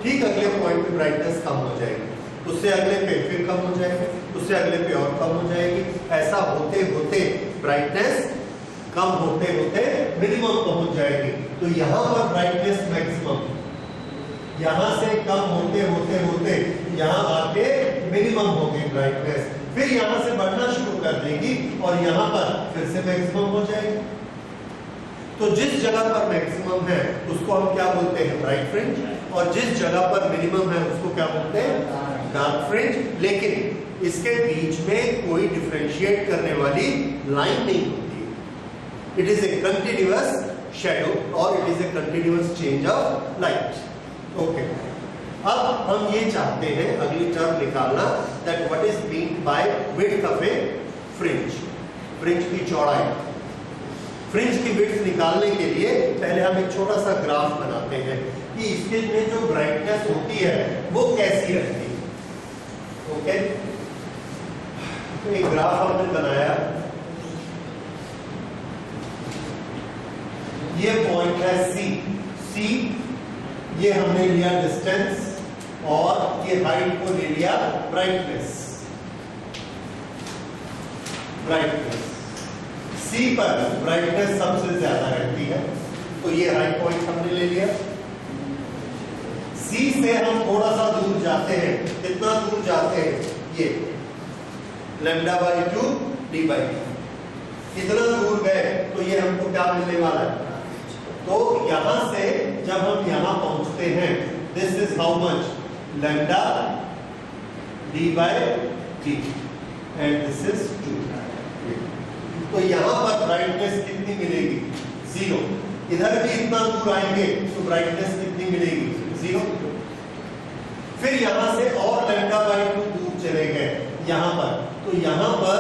ठीक अगले पॉइंट पे ब्राइटनेस कम हो जाएगी, उससे अगले पे फिर कम हो जाएगी, उससे अगले पे और कम हो जाएगी। ऐसा होते होते ब्राइटनेस कम होते होते मिनिमम पहुंच जाएगी। तो यहाँ पर ब्राइटनेस मैक्सिमम, यहाँ से कम होते होते होते यहाँ आके मिनिमम होगी ब्राइटनेस, फिर यहाँ से बढ़ना शुरू कर देगी और यहाँ पर फिर से मैक्सिमम हो जाएगी। तो जिस जगह पर मैक्सिमम है उसको हम क्या बोलते हैं, ब्राइट फ्रिंज, और जिस जगह पर मिनिमम है उसको क्या बोलते हैं, डार्क फ्रिंज। लेकिन इसके बीच में कोई डिफरेंशिएट करने वाली लाइन नहीं होती, it is a continuous shadow और it is a continuous change of light. Okay, अब हम ये चाहते हैं अगली टर्म निकालना, that what is mean by width of a fringe, fringe की चौड़ाई। फ्रिंज की विड्थ निकालने के लिए पहले हम एक छोटा सा ग्राफ बनाते हैं कि इसके में जो ब्राइटनेस होती है वो कैसी रहती है। ओके, तो एक ग्राफ हमने बनाया, ये पॉइंट है सी, ये हमने लिया डिस्टेंस और ये हाइट को ले लिया ब्राइटनेस। सी पर ब्राइटनेस सबसे ज्यादा रहती है, तो ये हाई पॉइंट हमने ले लिया। सी से हम थोड़ा सा दूर जाते हैं, कितना दूर जाते हैं, ये lambda by 2 D by D, कितना दूर गए तो ये हमको क्या मिलने वाला है। तो यहां से जब हम यहां पहुंचते हैं, this is how much, lambda D by D and this is 2। तो यहां पर ब्राइटनेस कितनी मिलेगी, 0। इधर भी इतना दूर आएंगे तो ब्राइटनेस कितनी मिलेगी, 0। फिर यहां से और लैम्डा बाई 2 दूर चले गए यहां पर, तो यहां पर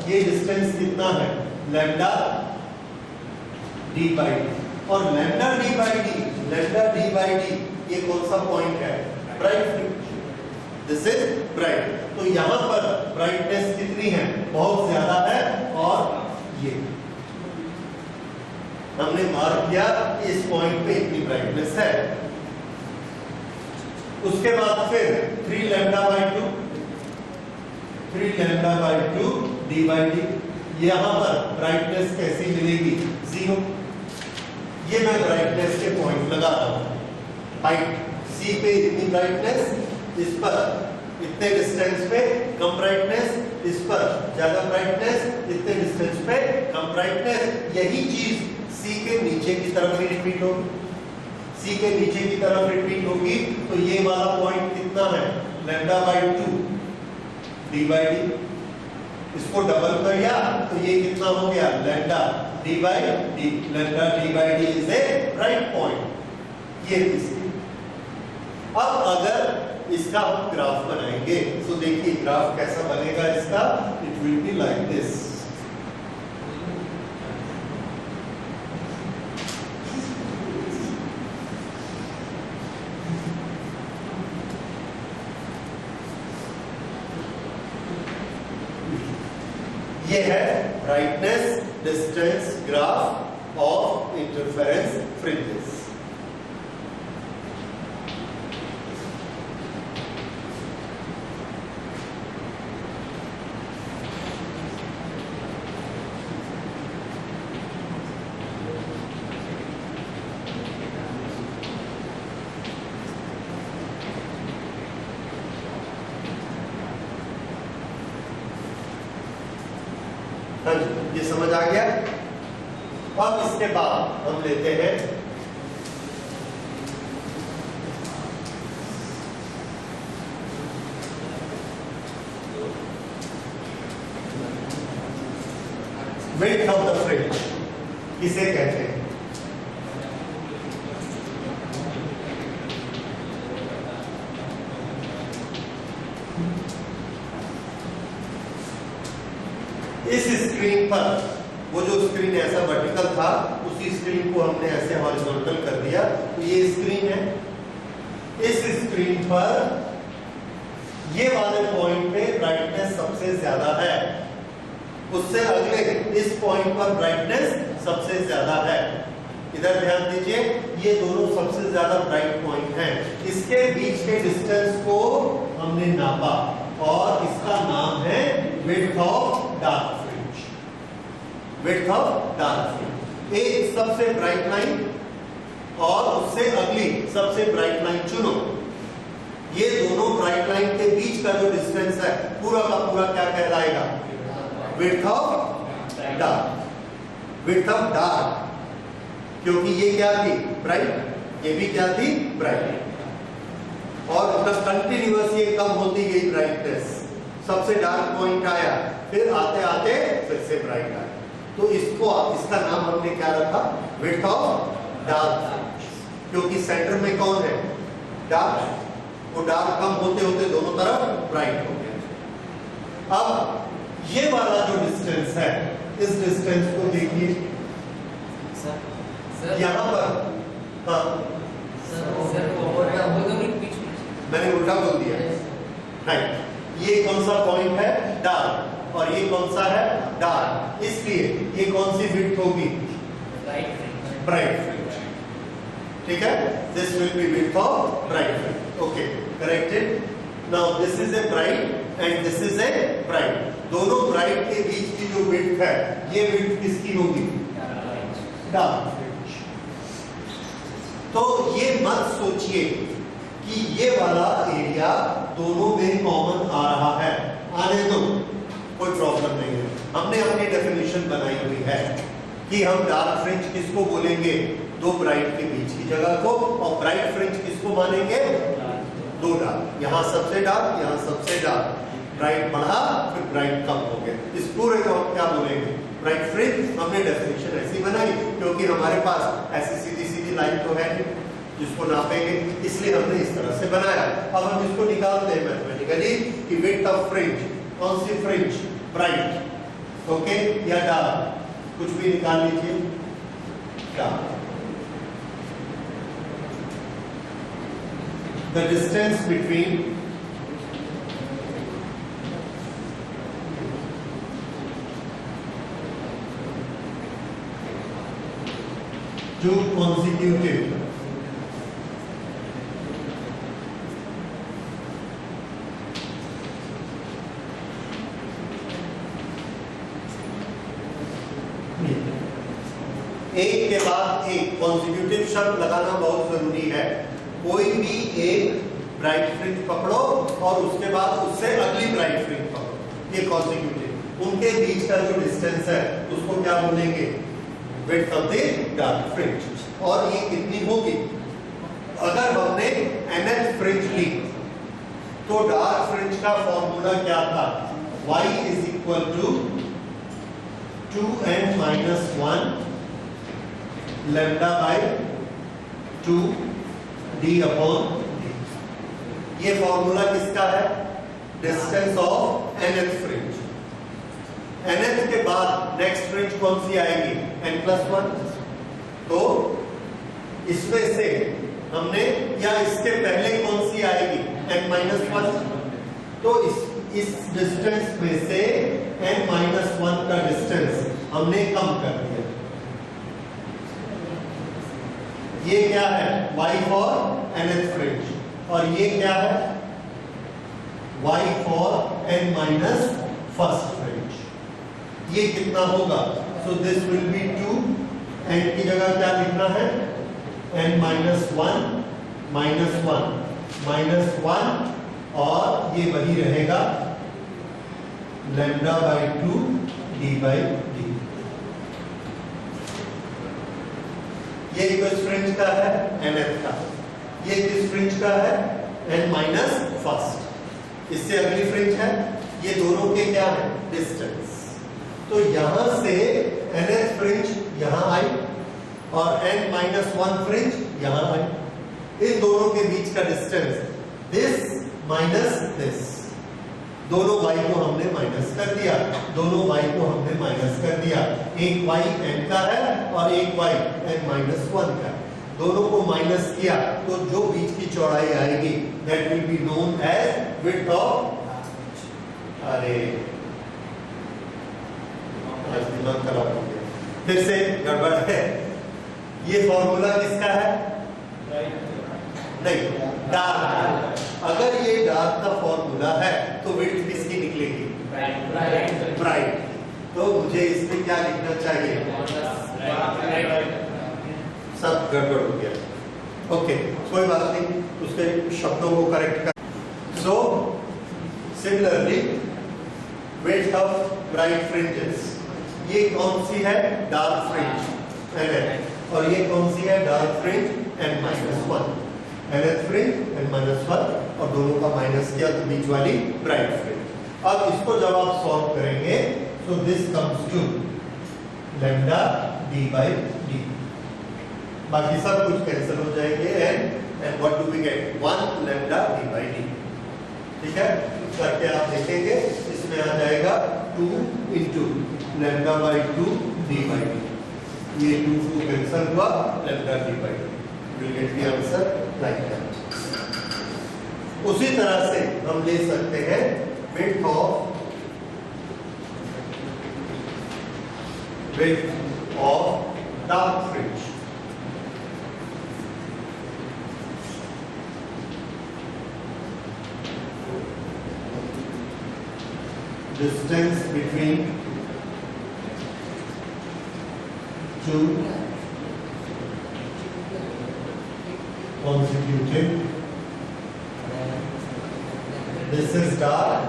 ये डिस्टेंस कितना है, लैम्डा डी बाई डी, और लैम्डा डी बाई डी ये कौन सा पॉइंट है, bright fringe, this is bright. तो यहां पर ब्राइटनेस कितनी है, बहुत ज्यादा है, और ये हमने मार्क किया कि इस पॉइंट पे इतनी ब्राइटनेस है। उसके बाद फिर 3 lambda by 2 D by D, यहां पर ब्राइटनेस कैसी मिलेगी, 0। ये मैं ब्राइटनेस के पॉइंट लगाता हूं, हाइट सी पे इतनी ब्राइटनेस, इस पर इतने डिस्टेंस पे कम ब्राइटनेस, इस पर ज्यादा ब्राइटनेस, इतने डिस्टेंस पे कम ब्राइटनेस। यही चीज सी के नीचे की तरफ भी रिपीट होगी, सी के नीचे की तरफ रिपीट होगी। तो ये वाला पॉइंट कितना है, λ/2 d/d। इसको डबल कर दिया तो ये कितना हो गया, λ/d। λ/d is a right point. ये तीसरी। अब अगर इसका हम ग्राफ बनाएंगे तो देखिए ग्राफ कैसा बनेगा इसका, it will be like this. ये है brightness distance graph of interference fringes. हाँ जी, ये समझ आ गया। अब इसके बाद हम लेते हैं width ऑफ द फ्रिंज। किसे कहते हैं, इस स्क्रीन पर, वो जो स्क्रीन ऐसा वर्टिकल था उसी स्क्रीन को हमने ऐसे हॉरिजॉन्टल कर दिया, तो ये स्क्रीन है। इस स्क्रीन पर ये वाले पॉइंट पे ब्राइटनेस सबसे ज्यादा है, उससे अगले इस पॉइंट पर ब्राइटनेस सबसे ज्यादा है। इधर ध्यान दीजिए, ये दोनों सबसे ज्यादा ब्राइट पॉइंट हैं। इसके बीच के डिस्टेंस को हमने नापा और इसका नाम है width of dark fringe. Width of dark fringe. एक सबसे ब्राइट लाइन और उससे अगली सबसे ब्राइट लाइन चुनो। ये दोनों ब्राइट लाइन के बीच का जो डिस्टेंस है पूरा का पूरा क्या कहलाएगा, width of dark. Width of dark, क्योंकि ये क्या थी, ब्राइट, ये भी क्या थी, ब्राइट। और कंटिन्यूअस ये कम होती गई ब्राइटनेस। सबसे डार्क पॉइंट आया, फिर आते आते फिर से ब्राइट आया। तो इसको, इसका नाम हमने क्या रखा, विड्थ ऑफ डार्क, क्योंकि सेंटर में कौन है, डार्क। वो डार्क कम होते होते दोनों तरफ ब्राइट हो गया। अब ये वाला जो डिस्टेंस है, इस डिस्टेंस को देखिए यहाँ पर। हाँ मैंने उल्टा बोल दिया, राइट। ये कौन सा पॉइंट है, डार्क, और ये कौन सा है, डार्क। इसलिए ये कौन सी विड्थ होगी, ब्राइट फ्रिंज। ठीक है, this will be width of bright fringe. Okay, corrected. Now this is a bright and this is a bright. दोनों ब्राइट के बीच की जो विड्थ है, ये विड्थ किसकी होगी, डार्क फ्रिंज। तो ये मत सोचिए कि ये वाला एरिया दोनों में कॉमन आ रहा है, आने दो, कोई प्रॉब्लम नहीं है। हमने अपनी डेफिनेशन बनाई हुई है कि हम डार्क फ्रिंज किसको बोलेंगे, दो ब्राइट के बीच की जगह को, और ब्राइट फ्रिंज किसको मानेंगे, दो डार्क। यहाँ सबसे डार्क, यहाँ सबसे डार्क। ब्राइट बढ़ा फिर ब्राइट कम हो गया, इस पूरे को हम क्या बोलेंगे, ब्राइट फ्रिंज। हमने डेफिनेशन ऐसी बनाई क्योंकि हमारे पास ऐसी सीधी सीधी लाइन तो है नहीं जिसको नापेंगे, इसलिए हमने इस तरह से बनाया। अब हम इसको निकालते हैं मैथमेटिकली कि विड्थ ऑफ फ्रिंज, कौन सी फ्रिंज, ब्राइट, ओके, या डार्क, कुछ भी निकाल लीजिए, dark. The distance between two consecutive एक के बाद एक कॉन्सिक्यूटिव शब्द लगाना बहुत जरूरी है। कोई भी एक ब्राइट फ्रिंज पकड़ो और उसके बाद उससे अगली ब्राइट फ्रिंज पकड़ो, ये कॉन्सिक्यूटिव, उनके बीच का जो डिस्टेंस है उसको क्या बोलेंगे, width of the dark fringe. और ये कितनी होगी, अगर हमने nth फ्रिंज ली तो डार्क फ्रिंज का फॉर्मूला क्या था, y is equal to 2n माइनस 1 lambda by 2 d upon d। ये फॉर्मूला किसका है, distance of nth fringe. nth के बाद नेक्स्ट फ्रिंज कौन सी आएगी, n+1। तो इसमें से हमने, या इसके पहले कौन सी आएगी, n-1। तो इस डिस्टेंस में से n-1 का डिस्टेंस हमने कम कर दिया। ये क्या है, y फॉर nth फ्रिंज, और ये क्या है, y फॉर n-1st फ्रिंज। ये कितना होगा, so this will be 2, n की जगह क्या लिखना है, n-1 माइनस 1 और ये वही रहेगा lambda by 2 d by d। ये किस फ्रिंज का है, nth का। ये किस फ्रिंज का है, n-1st। इससे अगली फ्रिंज है, ये दोनों के क्या है, डिस्टेंस। तो यहां से nth फ्रिंज यहां आई और n-1 फ्रिंज यहां आई। इन दोनों के बीच का डिस्टेंस दिस माइनस दिस, दोनों y को हमने माइनस कर दिया, दोनों y को हमने माइनस कर दिया। एक y n का है और एक y n-1 का। दोनों को माइनस किया तो जो बीच की चौड़ाई आएगी that will be known as width of, अरे आज दिमाग खराब हो गया, फिर से गड़बड़ है। ये फॉर्मूला किसका है, नहीं, डार्क। अगर ये डार्क का फॉर्मूला है तो विड्थ किसकी निकलेगी, ब्राइट। तो मुझे इसमें क्या लिखना चाहिए, सब गड़बड़ हो गया। ओके, कोई बात नहीं, उसके शब्दों को करेक्ट कर। So similarly width of bright fringes, ये कौन सी है, डार्क फ्रिंज nth, और ये कौन सी है, dark fringe n-1। nth fringe n-1 और दोनों का माइनस किया तो बीच वाली ब्राइट फ्रिंज। अब इसको जब आप सॉल्व करेंगे so this comes to lambda d by d। बाकी सब कुछ कैंसिल हो जाएंगे and what do we get, 1 lambda d by d। ठीक है, करके आप देखेंगे, इसमें आ जाएगा 2 into lambda by 2 d by d। ये 2 कैंसिल हुआ, lambda d by d। We'll get the answer like that. उसी तरह से हम ले सकते हैं width of dark fringe। Distance between two consecutive, this is dark,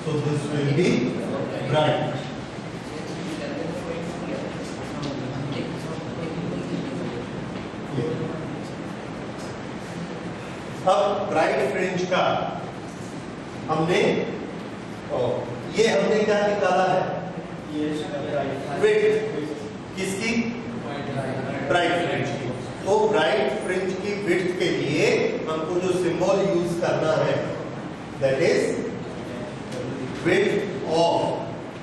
so this will be bright। अब ब्राइट फ्रिंज का हमने, ये हमने क्या निकाला है, विड्थ किसकी, ब्राइट फ्रिंज की। तो ब्राइट फ्रिंज की विड्थ के लिए हमको जो सिंबल यूज करना है that is width of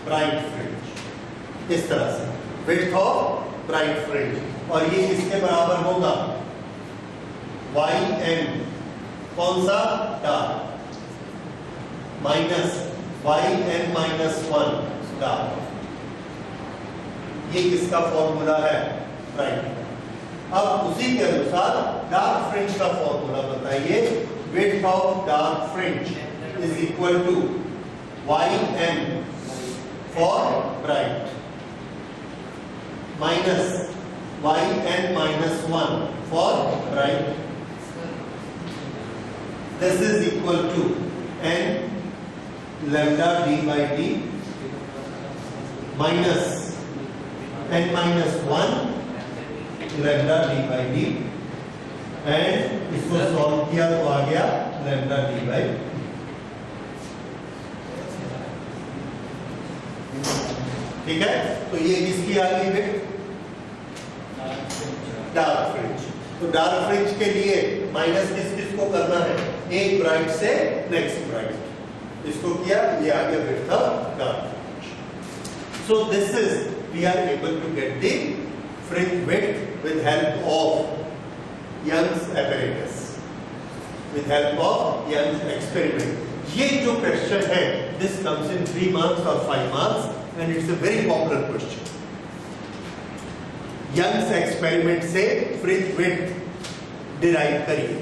bright fringe. इस तरह से विड्थ ऑफ ब्राइट फ्रिंज, और ये किसके बराबर होगा, yn, कौन सा, डार्क, माइनस yn-1 डार्क। ये किसका फॉर्मूला है, ब्राइट। अब उसी के अनुसार डार्क फ्रिंज का फॉर्मूला बताइए, width of dark fringe is equal to yn for bright minus yn-1 for bright. This is equal to n lambda d by d minus n-1 lambda d by d, and इसको solve किया तो आ गया lambda d by d। ठीक है, तो ये किसकी आ गई विड्थ? Dark fringe. तो डार्क फ्रिंज के लिए माइनस किस को करना है? एक ब्राइट से नेक्स्ट ब्राइट, इसको किया, ये आ गया width of dark fringe. So this is we are able to get the fringe width with help of Young's apparatus, with help of Young's experiment। ये जो क्वेश्चन है, this comes in 3 marks or 5 marks and it's a very popular question। Young's experiment से fringe width derive करिए।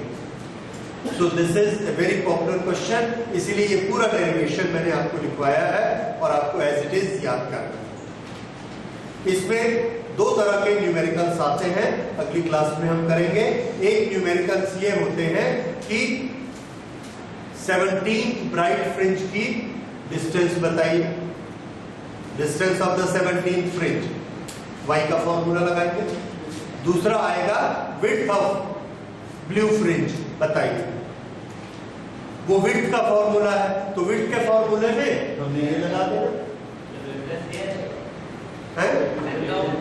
So this is a very popular question, इसीलिए ये पूरा derivation मैंने आपको लिखवाया है और आपको as it is याद करना है। इसमें 2 तरह के न्यूमेरिकल्स आते हैं, अगली क्लास में हम करेंगे। एक न्यूमेरिकल्स ये होते हैं कि 17 ब्राइट फ्रिंज की डिस्टेंस बताइए, distance of the 17 fringe, y का फॉर्मूला लगाएंगे। दूसरा आएगा विड्थ ऑफ ब्लू फ्रिंज बताइए, वो विड्थ का फॉर्मूला है, तो विड्थ के फॉर्मूले में हमने ये लगा देना है,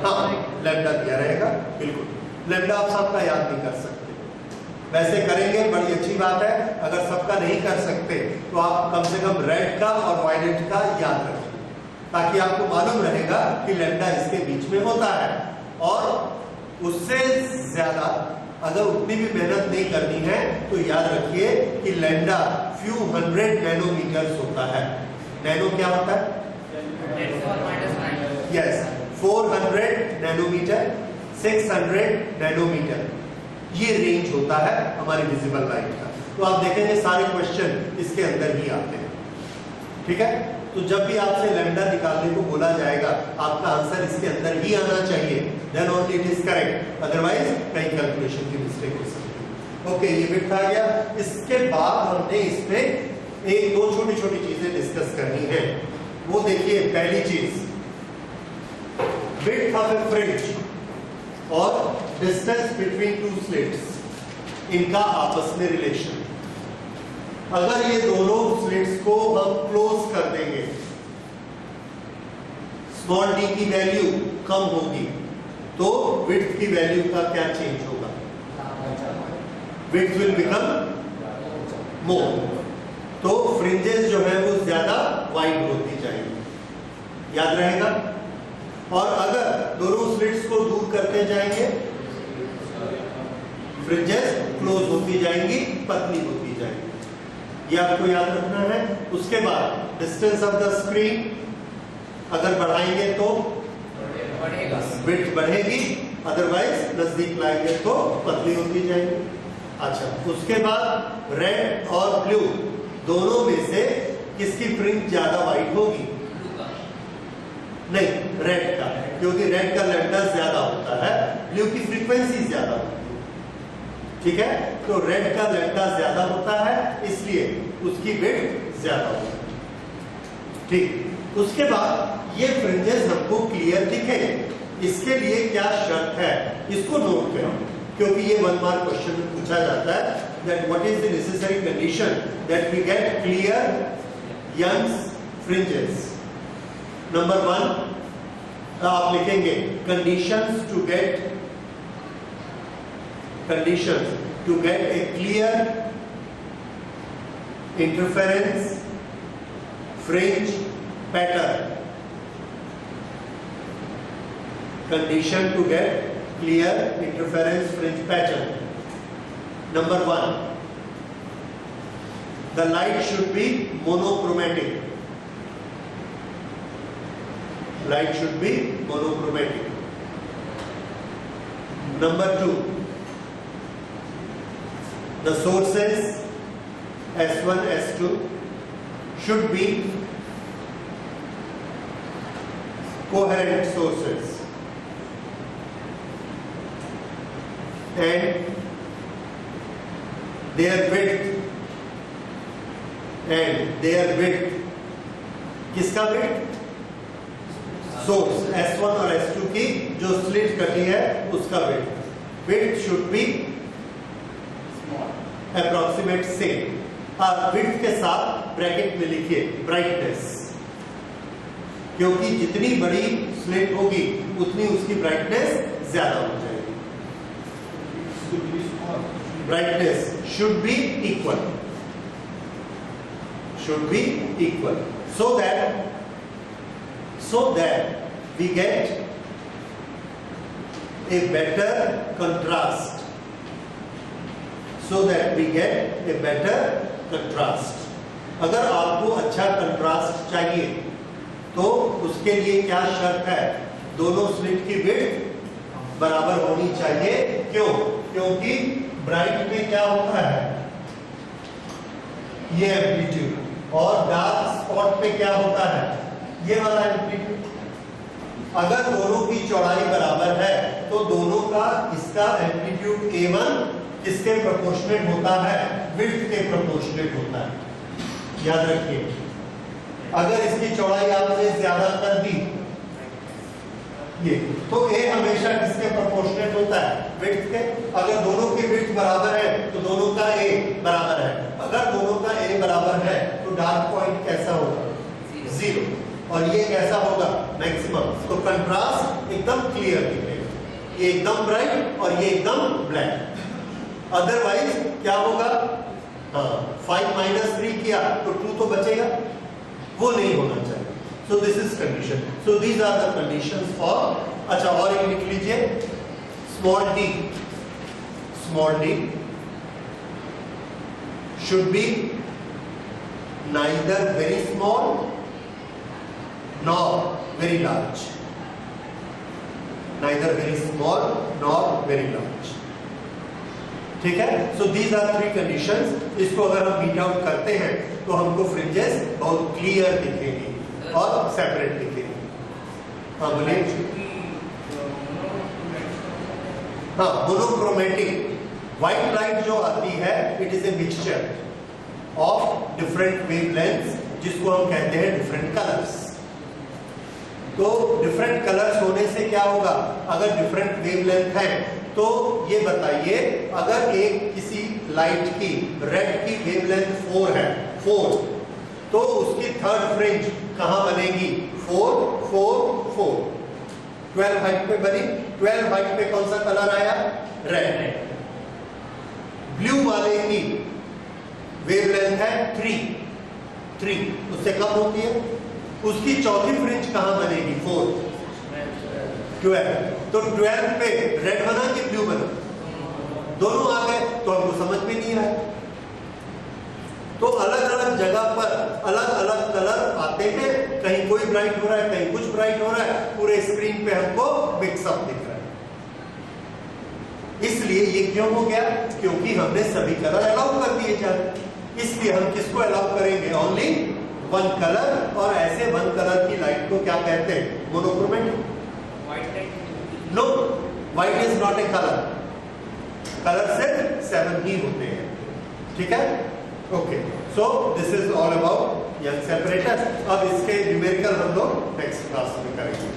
हाँ लैम्डा दिया रहेगा, बिल्कुल। लैम्डा आप सबका याद नहीं कर सकते, वैसे करेंगे, बड़ी अच्छी बात है। अगर सबका नहीं कर सकते तो आप कम से कम रेड का और वायलेट का याद रखें, ताकि आपको मालूम रहेगा कि लैम्डा इसके बीच में होता है। और उससे ज्यादा अगर उतनी भी मेहनत नहीं करनी है तो याद रखिए कि लैम्डा फ्यू 100 नैनोमीटर्स होता है। नैनो क्या होता है? यस, 400 नैनोमीटर, 600 नैनोमीटर, ये रेंज होता है हमारी विजिबल लाइट का। तो आप देखेंगे सारे क्वेश्चन इसके अंदर ही आते हैं। ठीक है, तो जब भी आपसे लैम्डा निकालने को बोला जाएगा, आपका आंसर इसके अंदर ही आना चाहिए, then only it is correct, otherwise कई कैलकुलेशन की मिस्टेक हो सकती है। ओके, ये विड्थ आ गया। इसके बाद हमने इसमें 1-2 छोटी-छोटी चीजें डिस्कस करनी है। वो देखिए, पहली चीज विड्थ ऑफ ए फ्रिंज और डिस्टेंस बिटवीन 2 स्लिट्स, इनका आपस में रिलेशन। अगर ये दोनों स्लिट्स को हम क्लोज कर देंगे, स्मॉल डी की वैल्यू कम होगी, तो विड्थ की वैल्यू का क्या चेंज होगा? विड्थ विल बिकम मोर, तो फ्रिंजेस जो है वो ज्यादा वाइड होती जाएंगी, याद रहेगा। और अगर दोनों स्लिट्स को दूर करते जाएंगे, फ्रिंजेस क्लोज होती जाएंगी, पतली होती जाएंगी, ये आपको याद रखना है। उसके बाद डिस्टेंस ऑफ द स्क्रीन अगर बढ़ाएंगे तो विड्थ बढ़ेगी, अदरवाइज नजदीक लाएंगे तो पतली होती जाएगी। अच्छा, उसके बाद रेड और ब्लू दोनों में से किसकी फ्रिंज ज्यादा वाइड होगी? नहीं, रेड का, क्योंकि रेड का लैम्डा ज्यादा होता है, ब्लू की फ्रीक्वेंसी ज्यादा होती है। ठीक है, तो रेड का लैम्डा ज्यादा होता है, इसलिए उसकी विड्थ ज्यादा होती है। ठीक, उसके बाद ये फ्रिंजेस हमको क्लियर दिखे, इसके लिए क्या शर्त है, इसको नोट करें, क्योंकि ये 1 मार्क क्वेश्चन में पूछा जाता है। That what is the necessary condition that we get clear Young's fringes. Number 1 आप लिखेंगे conditions to get a clear interference fringe pattern. Condition to get clear interference fringe pattern. Number 1, the light should be monochromatic. Light should be monochromatic. Number 2, the sources S1, S2 should be coherent sources, and their width किसका width? Source S1 और S2 की जो slit कटी है उसका width should be approximate same. Width के साथ bracket में लिखिए ब्राइटनेस, क्योंकि जितनी बड़ी स्लिट होगी उतनी उसकी ब्राइटनेस ज्यादा हो जाएगी। Brightness should be equal, so that we get a better contrast, अगर आपको अच्छा कंट्रास्ट चाहिए तो उसके लिए क्या शर्त है, दोनों स्लिट की विड्थ बराबर होनी चाहिए। क्यों? क्योंकि ब्राइट में क्या होता है, ये एम्पलीट्यूड, और डार्क स्पॉट पे क्या होता है, ये वाला एम्पलीट्यूड। अगर दोनों की चौड़ाई बराबर है तो दोनों का इसका एम्पलीट्यूड A1 किसके प्रोपोर्शनेट होता है, विड्थ के प्रोपोर्शनेट होता है। याद रखिए, अगर इसकी चौड़ाई आपने ज्यादा कर दी ये, तो A हमेशा किसके प्रोपोर्शनेट होता है, विड्थ के। अगर दोनों की विड्थ बराबर है तो दोनों का A बराबर है। अगर दोनों का A बराबर है तो डार्क पॉइंट कैसा होगा, 0, और ये कैसा होगा, मैक्सिमम। तो कंट्रास्ट एकदम क्लियर दिखेगा, ये एकदम ब्राइट और ये एकदम ब्लैक। अदरवाइज क्या होगा, 5 - 3 किया तो 2 तो बचेगा, वो नहीं होना चाहिए। So this is condition. So these are the conditions for, अच्छा और एक लिख लीजिए, small d should be neither very small nor very large, neither very small nor very large। ठीक है, सो दीज आर 3 कंडीशंस। इसको अगर हम मीट आउट करते हैं तो हमको फ्रिंजेस बहुत क्लियर दिखेगी और सेपरेट दिखेगी। हाँ बोलिए। हाँ, मोनोक्रोमेटिक व्हाइट लाइट जो आती है, it is a mixture of different wavelengths, जिसको हम कहते हैं डिफरेंट कलर्स। तो डिफरेंट कलर्स होने से क्या होगा, अगर डिफरेंट वेवलेंथ है तो ये बताइए, अगर एक किसी लाइट की, रेड की वेवलेंथ 4 है, 4, तो उसकी थर्ड फ्रिंज कहां बनेगी, 4 4 4, 12 हाइट पे बनी। 12 हाइट पे कौन सा कलर आया, रेड। ब्लू वाले की वेवलेंथ है 3, उससे कम होती है, उसकी चौथी फ्रिंज कहां बनेगी, 4 12। तो 12 पे रेड बना कि ब्लू बना, दोनों आ गए, तो हमको समझ में नहीं आया। तो अलग अलग जगह पर अलग अलग कलर आते हैं, कहीं कोई ब्राइट हो रहा है, कहीं कुछ ब्राइट हो रहा है, पूरे स्क्रीन पे हमको मिक्सअप दिख रहा है। इसलिए ये क्यों हो गया, क्योंकि हमने सभी कलर अलाउ कर दिए जाते, इसलिए हम किसको अलाउ करेंगे, ओनली 1 कलर। और ऐसे 1 कलर की लाइट को क्या कहते हैं, monochromatic. No, white is not a colour, colour सिर्फ 7 ही होते हैं। ठीक है, okay. So this is all about Young separator. अब इसके न्यूमेरिकल हम लोग नेक्स्ट क्लास में करेंगे।